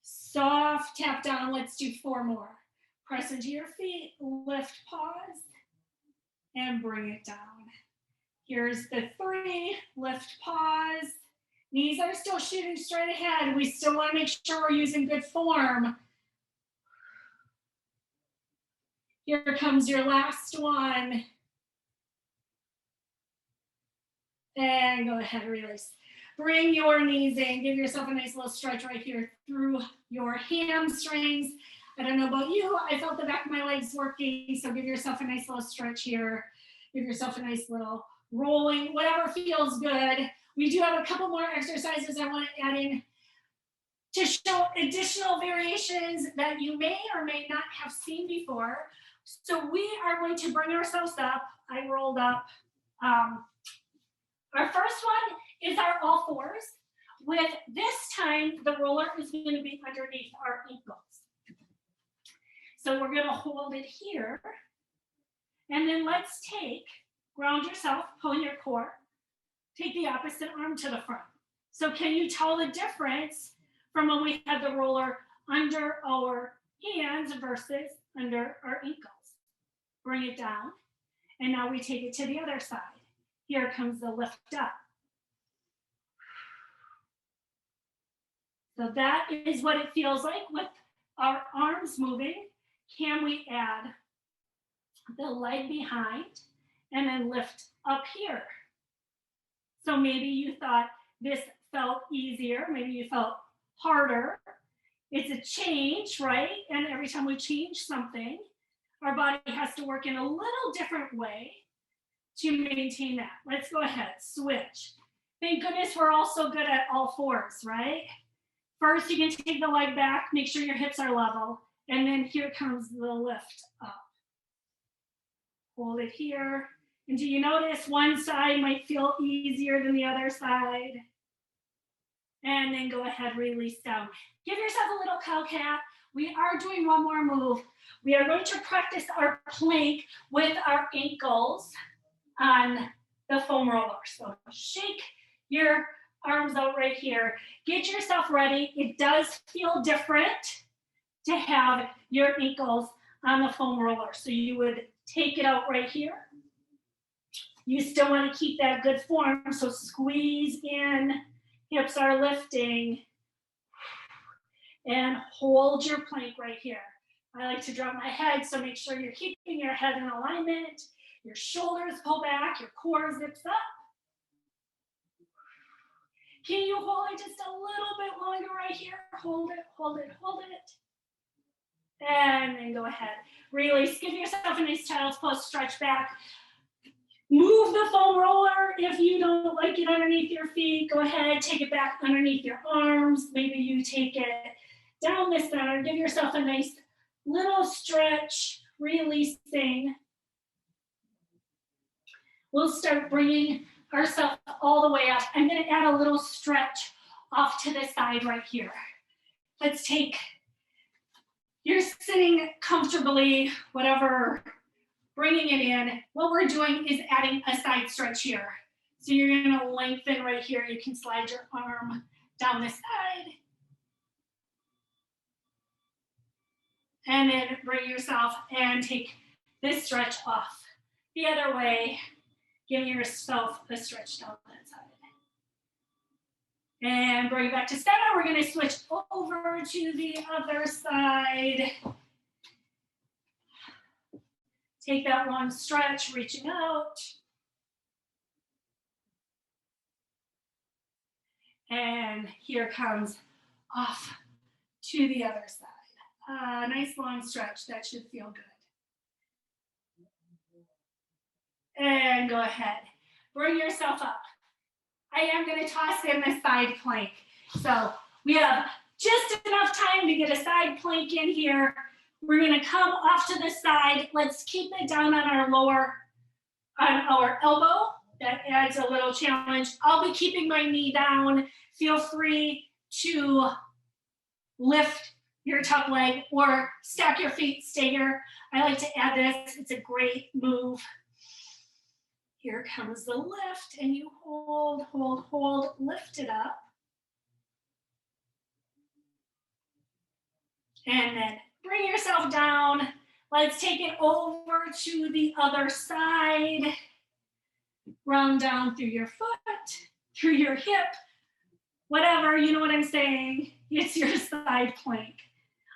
A: Soft tap down. Let's do 4 more. Press into your feet, lift, pause, and bring it down. Here's the 3, lift, pause. Knees are still shooting straight ahead. We still want to make sure we're using good form. Here comes your last one. And go ahead, release. Bring your knees in. Give yourself a nice little stretch right here through your hamstrings. I don't know about you, I felt the back of my legs working, so give yourself a nice little stretch here. Give yourself a nice little rolling, whatever feels good. We do have a couple more exercises I want to add in to show additional variations that you may or may not have seen before. So we are going to bring ourselves up. I rolled up. Our first one is our all fours. With this time, the roller is going to be underneath our ankles. So we're going to hold it here. And then let's ground yourself, pull your core. Take the opposite arm to the front. So can you tell the difference from when we had the roller under our hands versus under our ankles? Bring it down. And now we take it to the other side. Here comes the lift up. So that is what it feels like with our arms moving. Can we add the leg behind and then lift up here? So maybe you thought this felt easier, maybe you felt harder. It's a change, right? And every time we change something, our body has to work in a little different way to maintain that. Let's go ahead, switch. Thank goodness we're all so good at all fours, right? First, you can take the leg back, make sure your hips are level, and then here comes the lift up. Hold it here. And do you notice one side might feel easier than the other side? And then go ahead, release down. Give yourself a little cow cat. We are doing one more move. We are going to practice our plank with our ankles on the foam roller. So shake your arms out right here. Get yourself ready. It does feel different to have your ankles on the foam roller. So you would take it out right here. You still want to keep that good form. So squeeze in, hips are lifting, and hold your plank right here. I like to drop my head, so make sure you're keeping your head in alignment. Your shoulders pull back, your core zips up. Can you hold it just a little bit longer right here? Hold it, hold it, hold it. And then go ahead. Release. Give yourself a nice child's pose, stretch back. Move the foam roller if you don't like it underneath your feet. Go ahead, take it back underneath your arms. Maybe you take it down the center. Give yourself a nice little stretch, releasing. We'll start bringing ourselves all the way up. I'm going to add a little stretch off to the side right here. Let's take, you're sitting comfortably, whatever, bringing it in. What we're doing is adding a side stretch here. So you're going to lengthen right here. You can slide your arm down the side. And then bring yourself and take this stretch off. The other way, give yourself a stretch down that side. And bring it back to center. We're going to switch over to the other side. Take that long stretch, reaching out. And here comes off to the other side. Nice long stretch. That should feel good. And go ahead. Bring yourself up. I am going to toss in the side plank. So we have just enough time to get a side plank in here. We're going to come off to the side. Let's keep it down on our elbow. That adds a little challenge. I'll be keeping my knee down. Feel free to lift your tuck leg or stack your feet, stay here. I like to add this. It's a great move. Here comes the lift, and you hold, hold, hold, lift it up. And then bring yourself down. Let's take it over to the other side. Run down through your foot, through your hip, whatever, you know what I'm saying. It's your side plank.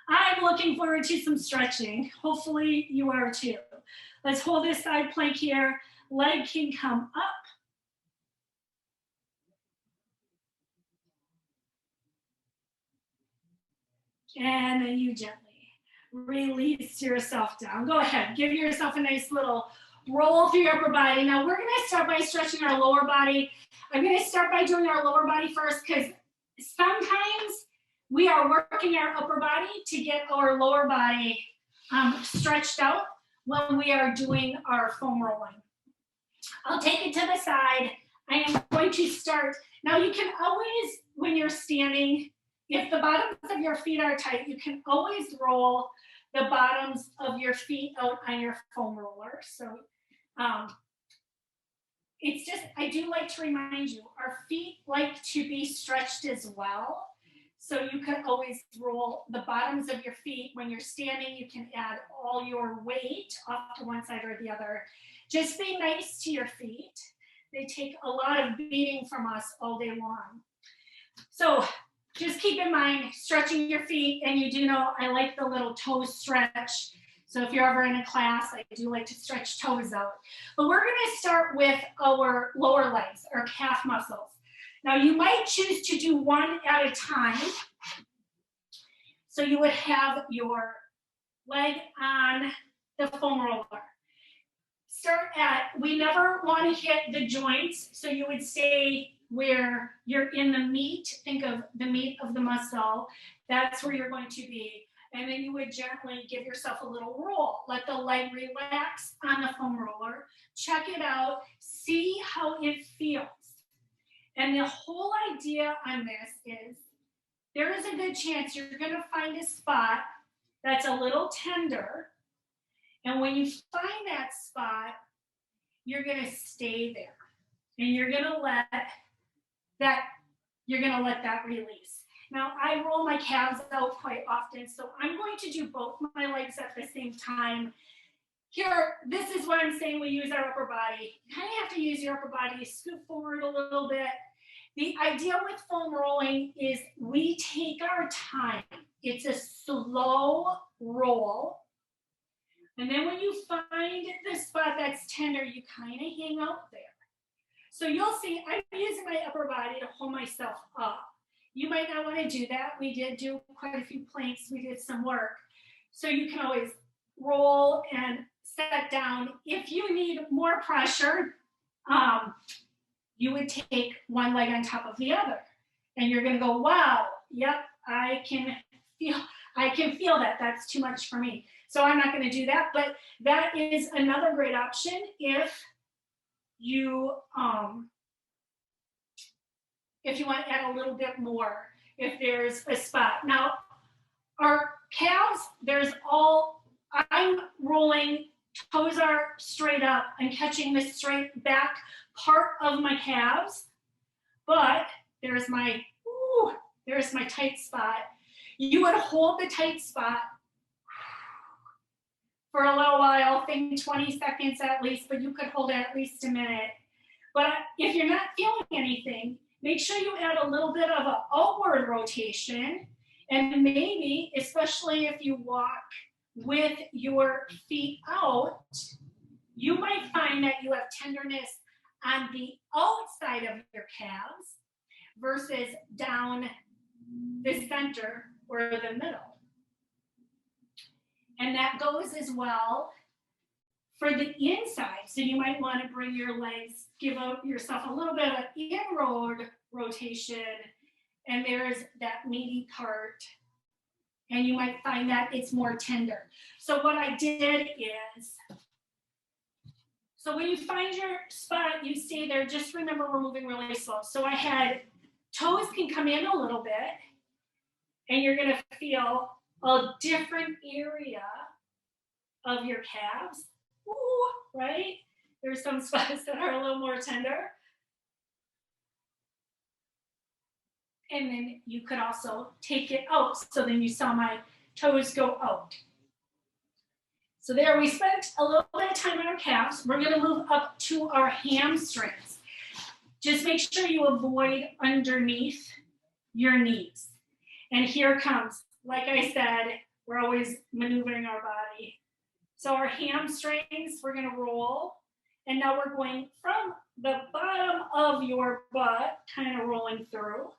A: I'm looking forward to some stretching. Hopefully you are too. Let's hold this side plank here. Leg can come up. And then you gently release yourself down. Go ahead, give yourself a nice little roll through your upper body. Now we're gonna start by stretching our lower body. I'm gonna start by doing our lower body first because sometimes we are working our upper body to get our lower body stretched out when we are doing our foam rolling. I'll take it to the side. I am going to start. Now you can always, when you're standing, if the bottoms of your feet are tight, you can always roll the bottoms of your feet out on your foam roller. So it's just, I do like to remind you, our feet like to be stretched as well. So you can always roll the bottoms of your feet. When you're standing, you can add all your weight off to one side or the other. Just be nice to your feet. They take a lot of beating from us all day long. So just keep in mind, stretching your feet, and you do know I like the little toe stretch. So if you're ever in a class, I do like to stretch toes out. But we're gonna start with our lower legs, our calf muscles. Now you might choose to do one at a time. So you would have your leg on the foam roller. Start at, we never want to hit the joints, so you would stay where you're in the meat. Think of the meat of the muscle. That's where you're going to be. And then you would gently give yourself a little roll. Let the leg relax on the foam roller. Check it out. See how it feels. And the whole idea on this is there is a good chance you're going to find a spot that's a little tender. And when you find that spot, you're going to stay there. And you're going to let that release. Now, I roll my calves out quite often, so I'm going to do both my legs at the same time. Here, this is what I'm saying we use our upper body. You kind of have to use your upper body, scoot forward a little bit. The idea with foam rolling is we take our time. It's a slow roll. And then when you find the spot that's tender, you kind of hang out there. So you'll see I'm using my upper body to hold myself up. You might not want to do that. We did do quite a few planks. We did some work. So you can always roll and set down. If you need more pressure, you would take one leg on top of the other. And you're going to go, wow, yep, I can feel that. That's too much for me. So I'm not going to do that. But that is another great option if you want to add a little bit more, if there's a spot. Now, our calves, I'm rolling, toes are straight up. I'm catching the straight back part of my calves, but there's my tight spot. You would hold the tight spot for a little while, think 20 seconds at least, but you could hold it at least a minute. But if you're not feeling anything, make sure you add a little bit of an outward rotation, and maybe, especially if you walk with your feet out, you might find that you have tenderness on the outside of your calves versus down the center or the middle. And that goes as well for the inside. So you might want to bring your legs, give out yourself a little bit of inward rotation, and there's that meaty part. And you might find that it's more tender. So what I did is, so when you find your spot, you stay there. Just remember we're moving really slow. So I had toes can come in a little bit, and you're going to feel a different area of your calves. Ooh, right? There's some spots that are a little more tender. And then you could also take it out. So then you saw my toes go out. So there we spent a little bit of time on our calves. We're going to move up to our hamstrings. Just make sure you avoid underneath your knees. And here comes, like I said, we're always maneuvering our body. So our hamstrings, we're going to roll. And now we're going from the bottom of your butt, kind of rolling through.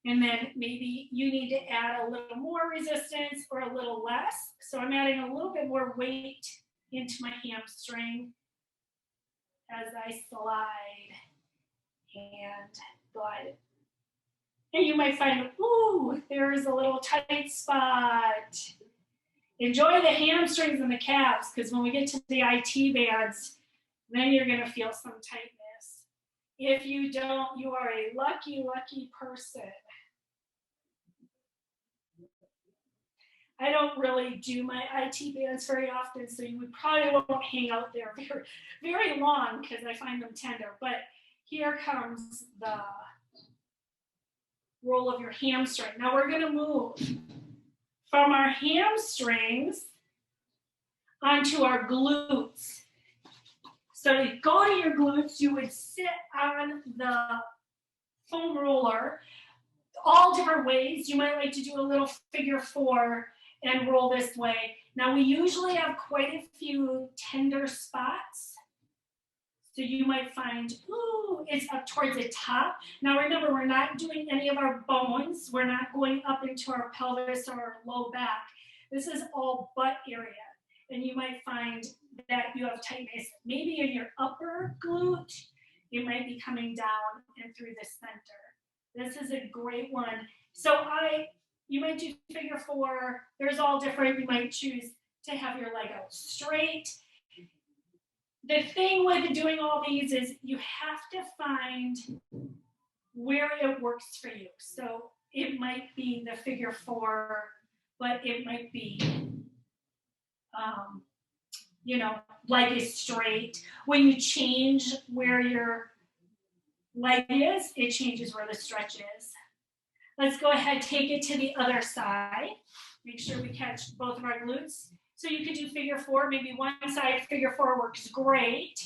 A: And then maybe you need to add a little more resistance or a little less. So I'm adding a little bit more weight into my hamstring as I slide and glide. And you might find, ooh, there's a little tight spot. Enjoy the hamstrings and the calves, because when we get to the IT bands, then you're gonna feel some tightness. If you don't, you are a lucky, lucky person. I don't really do my IT bands very often, so you would probably won't hang out there very, very long because I find them tender. But here comes the roll of your hamstring. Now we're gonna move from our hamstrings onto our glutes. So to go to your glutes, you would sit on the foam roller all different ways. You might like to do a little figure 4 and roll this way. Now we usually have quite a few tender spots. So you might find, ooh, it's up towards the top. Now remember, we're not doing any of our bones. We're not going up into our pelvis or our low back. This is all butt area. And you might find that you have tightness maybe in your upper glute. It might be coming down and through the center. This is a great one. So you might do figure 4. There's all different. You might choose to have your leg out straight. The thing with doing all these is you have to find where it works for you. So it might be the figure 4, but it might be, leg is straight. When you change where your leg is, it changes where the stretch is. Let's go ahead, take it to the other side. Make sure we catch both of our glutes. So you could do figure 4, maybe one side figure 4 works great.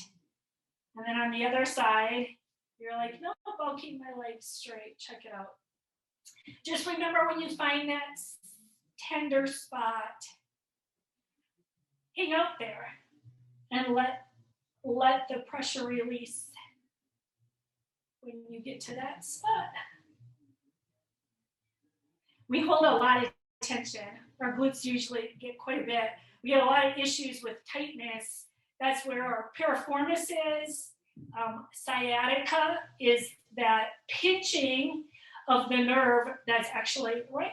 A: And then on the other side, you're like, nope, I'll keep my legs straight. Check it out. Just remember when you find that tender spot, hang out there and let the pressure release when you get to that spot. We hold a lot of tension. Our glutes usually get quite a bit. We get a lot of issues with tightness. That's where our piriformis is. Sciatica is that pinching of the nerve that's actually right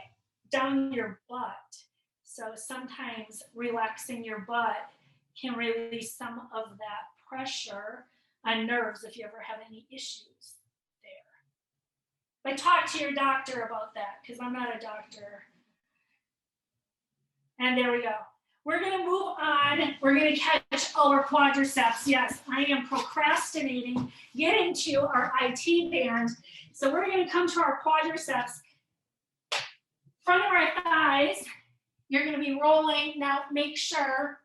A: down your butt. So sometimes relaxing your butt can release some of that pressure on nerves if you ever have any issues there. But talk to your doctor about that, because I'm not a doctor. And there we go. We're going to move on. We're going to catch our quadriceps. Yes, I am procrastinating getting to our IT band. So we're going to come to our quadriceps. Front of our thighs, you're going to be rolling. Now make sure,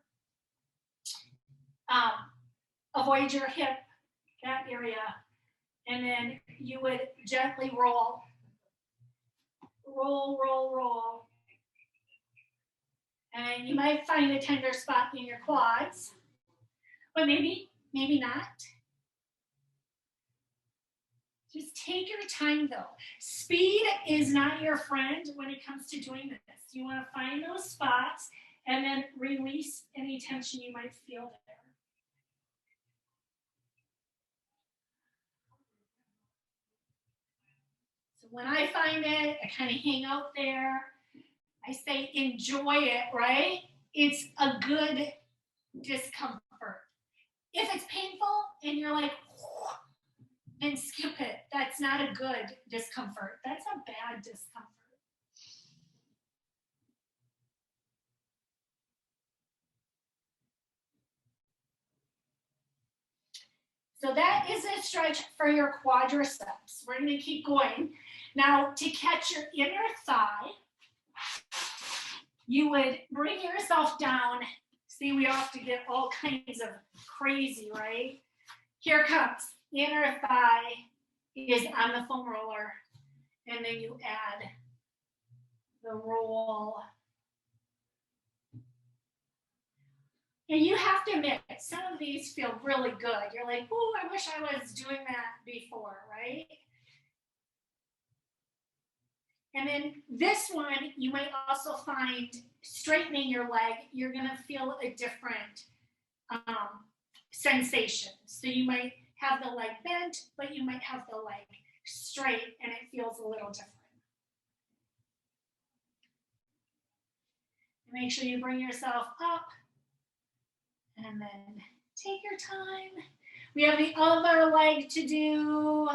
A: avoid your hip, that area. And then you would gently roll. Roll, roll, roll. And you might find a tender spot in your quads, but maybe not. Just take your time though. Speed is not your friend when it comes to doing this. You want to find those spots and then release any tension you might feel there. So when I find it, I kind of hang out there. I say enjoy it, right? It's a good discomfort. If it's painful and you're like, then skip it. That's not a good discomfort. That's a bad discomfort. So that is a stretch for your quadriceps. We're going to keep going. Now, to catch your inner thigh, you would bring yourself down. See, we have to get all kinds of crazy, right? Here comes. Inner thigh is on the foam roller. And then you add the roll. And you have to admit, some of these feel really good. You're like, oh, I wish I was doing that before, right? And then this one, you might also find straightening your leg, you're gonna feel a different sensation. So you might have the leg bent, but you might have the leg straight and it feels a little different. And make sure you bring yourself up and then take your time. We have the other leg to do.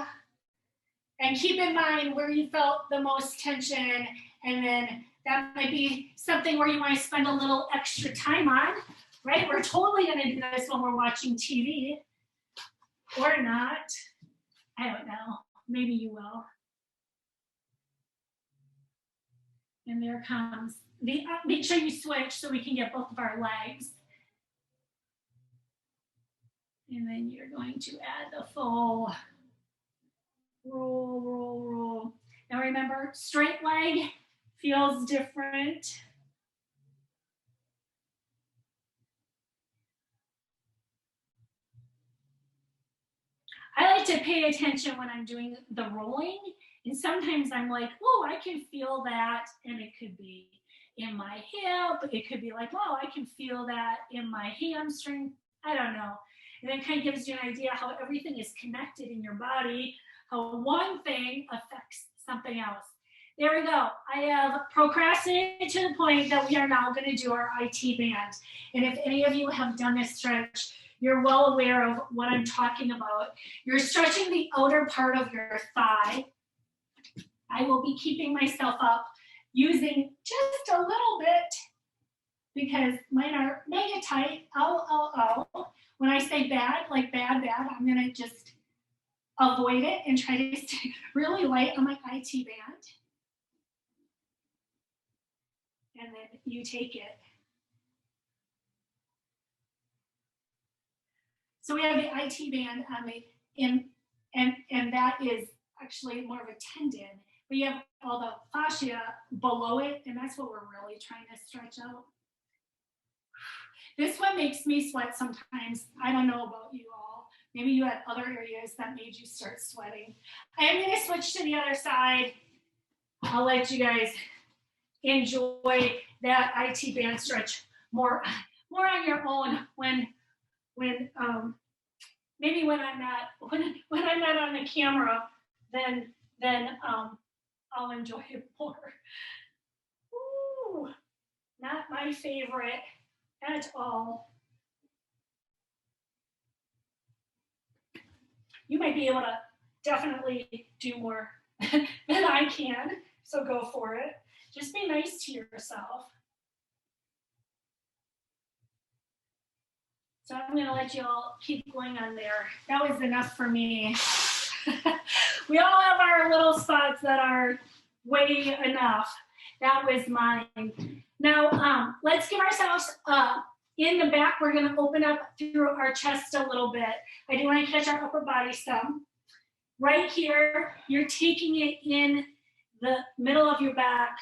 A: And keep in mind where you felt the most tension, and then that might be something where you want to spend a little extra time on, right? We're totally going to do this when we're watching TV, or not. I don't know. Maybe you will. And there comes the, make sure you switch so we can get both of our legs. And then you're going to add the full roll, roll, roll. Now remember, straight leg feels different. I like to pay attention when I'm doing the rolling. And sometimes I'm like, oh, I can feel that. And it could be in my hip. It could be like, oh, I can feel that in my hamstring. I don't know. And it kind of gives you an idea how everything is connected in your body, how one thing affects something else. There we go. I have procrastinated to the point that we are now going to do our IT band. And if any of you have done this stretch, you're well aware of what I'm talking about. You're stretching the outer part of your thigh. I will be keeping myself up using just a little bit because mine are mega tight. Oh. When I say bad, like bad, I'm going to just avoid it and try to stay really light on my IT band. And then you take it. So we have the IT band on and that is actually more of a tendon, but you have all the fascia below it, and that's what we're really trying to stretch out. This one makes me sweat sometimes. I don't know about you all. Maybe you had other areas that made you start sweating. I am going to switch to the other side. I'll let you guys enjoy that IT band stretch more on your own when maybe when I'm not on the camera, then I'll enjoy it more. Ooh, not my favorite at all. You might be able to definitely do more than I can, so go for it. Just be nice to yourself. So I'm going to let you all keep going on there. That was enough for me. We all have our little spots that are way enough. That was mine. Now, let's give ourselves in the back. We're going to open up through our chest a little bit. I do want to catch our upper body some. Right here, you're taking it in the middle of your back.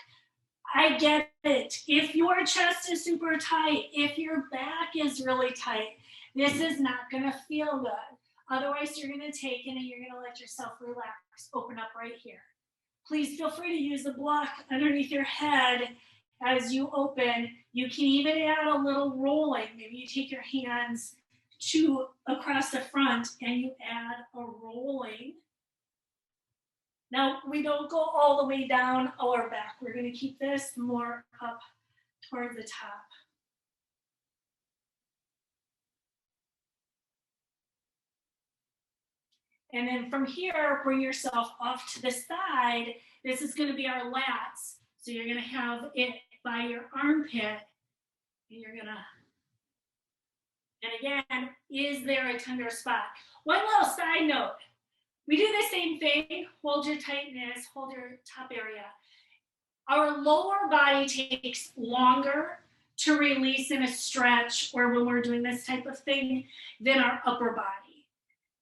A: I get it. If your chest is super tight, if your back is really tight, this is not going to feel good. Otherwise, you're going to take it and you're going to let yourself relax, open up right here. Please feel free to use the block underneath your head as you open. You can even add a little rolling. Maybe you take your hands across the front and you add a rolling. Now, we don't go all the way down or back. We're going to keep this more up toward the top. And then from here, bring yourself off to the side. This is going to be our lats. So you're going to have it by your armpit. And you're going to, and again, is there a tender spot? One little side note. We do the same thing. Hold your tightness, hold your top area. Our lower body takes longer to release in a stretch or when we're doing this type of thing than our upper body.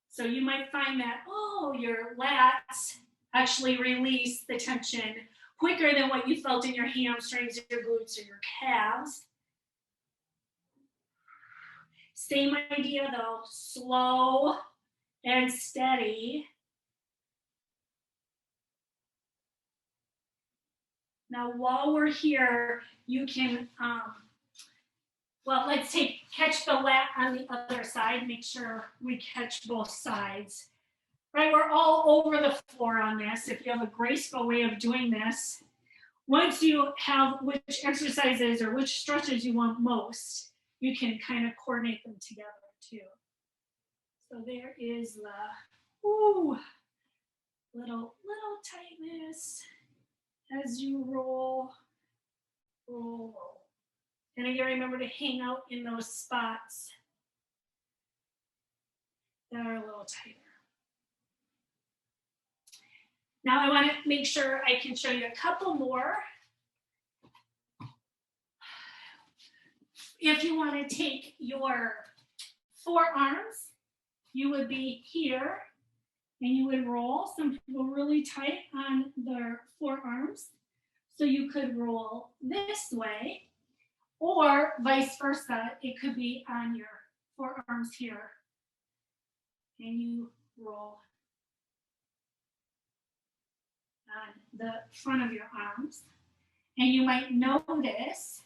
A: So you might find that, oh, your lats actually release the tension quicker than what you felt in your hamstrings, your glutes, or your calves. Same idea though, slow and steady. Now, while we're here, you can, well, let's catch the lat on the other side. Make sure we catch both sides. Right, we're all over the floor on this. If you have a graceful way of doing this, once you have which exercises or which stretches you want most, you can kind of coordinate them together too. So there is the little tightness as you roll. And again, remember to hang out in those spots that are a little tighter. Now I want to make sure I can show you a couple more. If you want to take your forearms, you would be here and you would roll. Some people really tight on their forearms. So you could roll this way, or vice versa. It could be on your forearms here and you roll on the front of your arms. And you might notice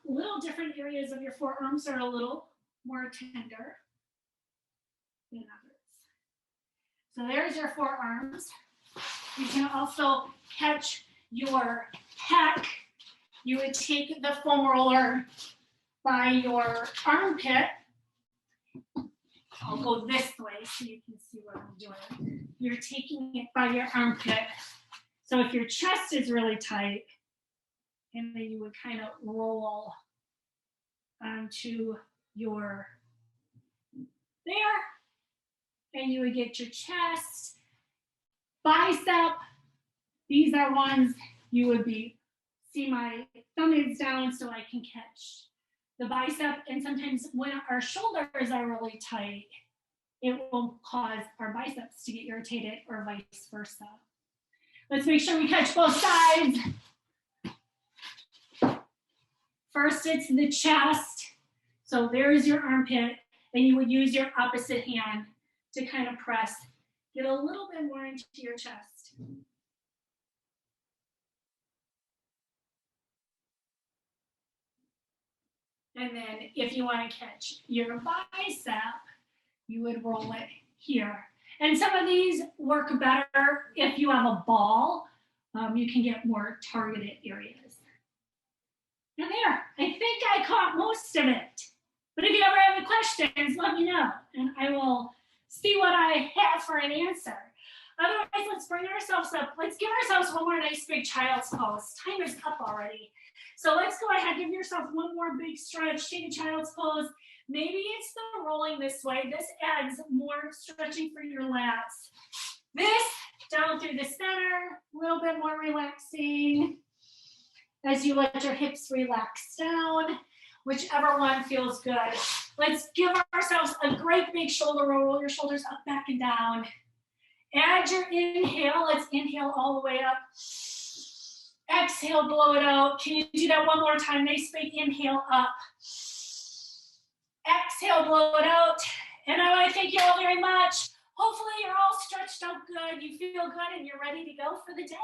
A: little different areas of your forearms are a little more tender than others. So there's your forearms. You can also catch your pec. You would take the foam roller by your armpit. I'll go this way so you can see what I'm doing. You're taking it by your armpit. So if your chest is really tight, and then you would kind of roll onto your there, and you would get your chest, bicep. These are ones you would be, see my thumb is down so I can catch the bicep. And sometimes when our shoulders are really tight, it will cause our biceps to get irritated or vice versa. Let's make sure we catch both sides. First, it's the chest. So there's your armpit, and you would use your opposite hand to kind of press, get a little bit more into your chest. And then if you want to catch your bicep, you would roll it here. And some of these work better if you have a ball. You can get more targeted areas. And there, I think I caught most of it. But if you ever have any questions, let me know, and I will see what I have for an answer. Otherwise, let's bring ourselves up. Let's give ourselves one more nice big child's pose. Time is up already. So let's go ahead, give yourself one more big stretch, take a child's pose. Maybe it's the rolling this way. This adds more stretching for your lats. This down through the center, a little bit more relaxing as you let your hips relax down, whichever one feels good. Let's give ourselves a great big shoulder roll. Roll your shoulders up, back, and down. Add your inhale. Let's inhale all the way up. Exhale, blow it out. Can you do that one more time? Nice big inhale up. Exhale, blow it out. And I want to thank you all very much. Hopefully you're all stretched out good. You feel good and you're ready to go for the day.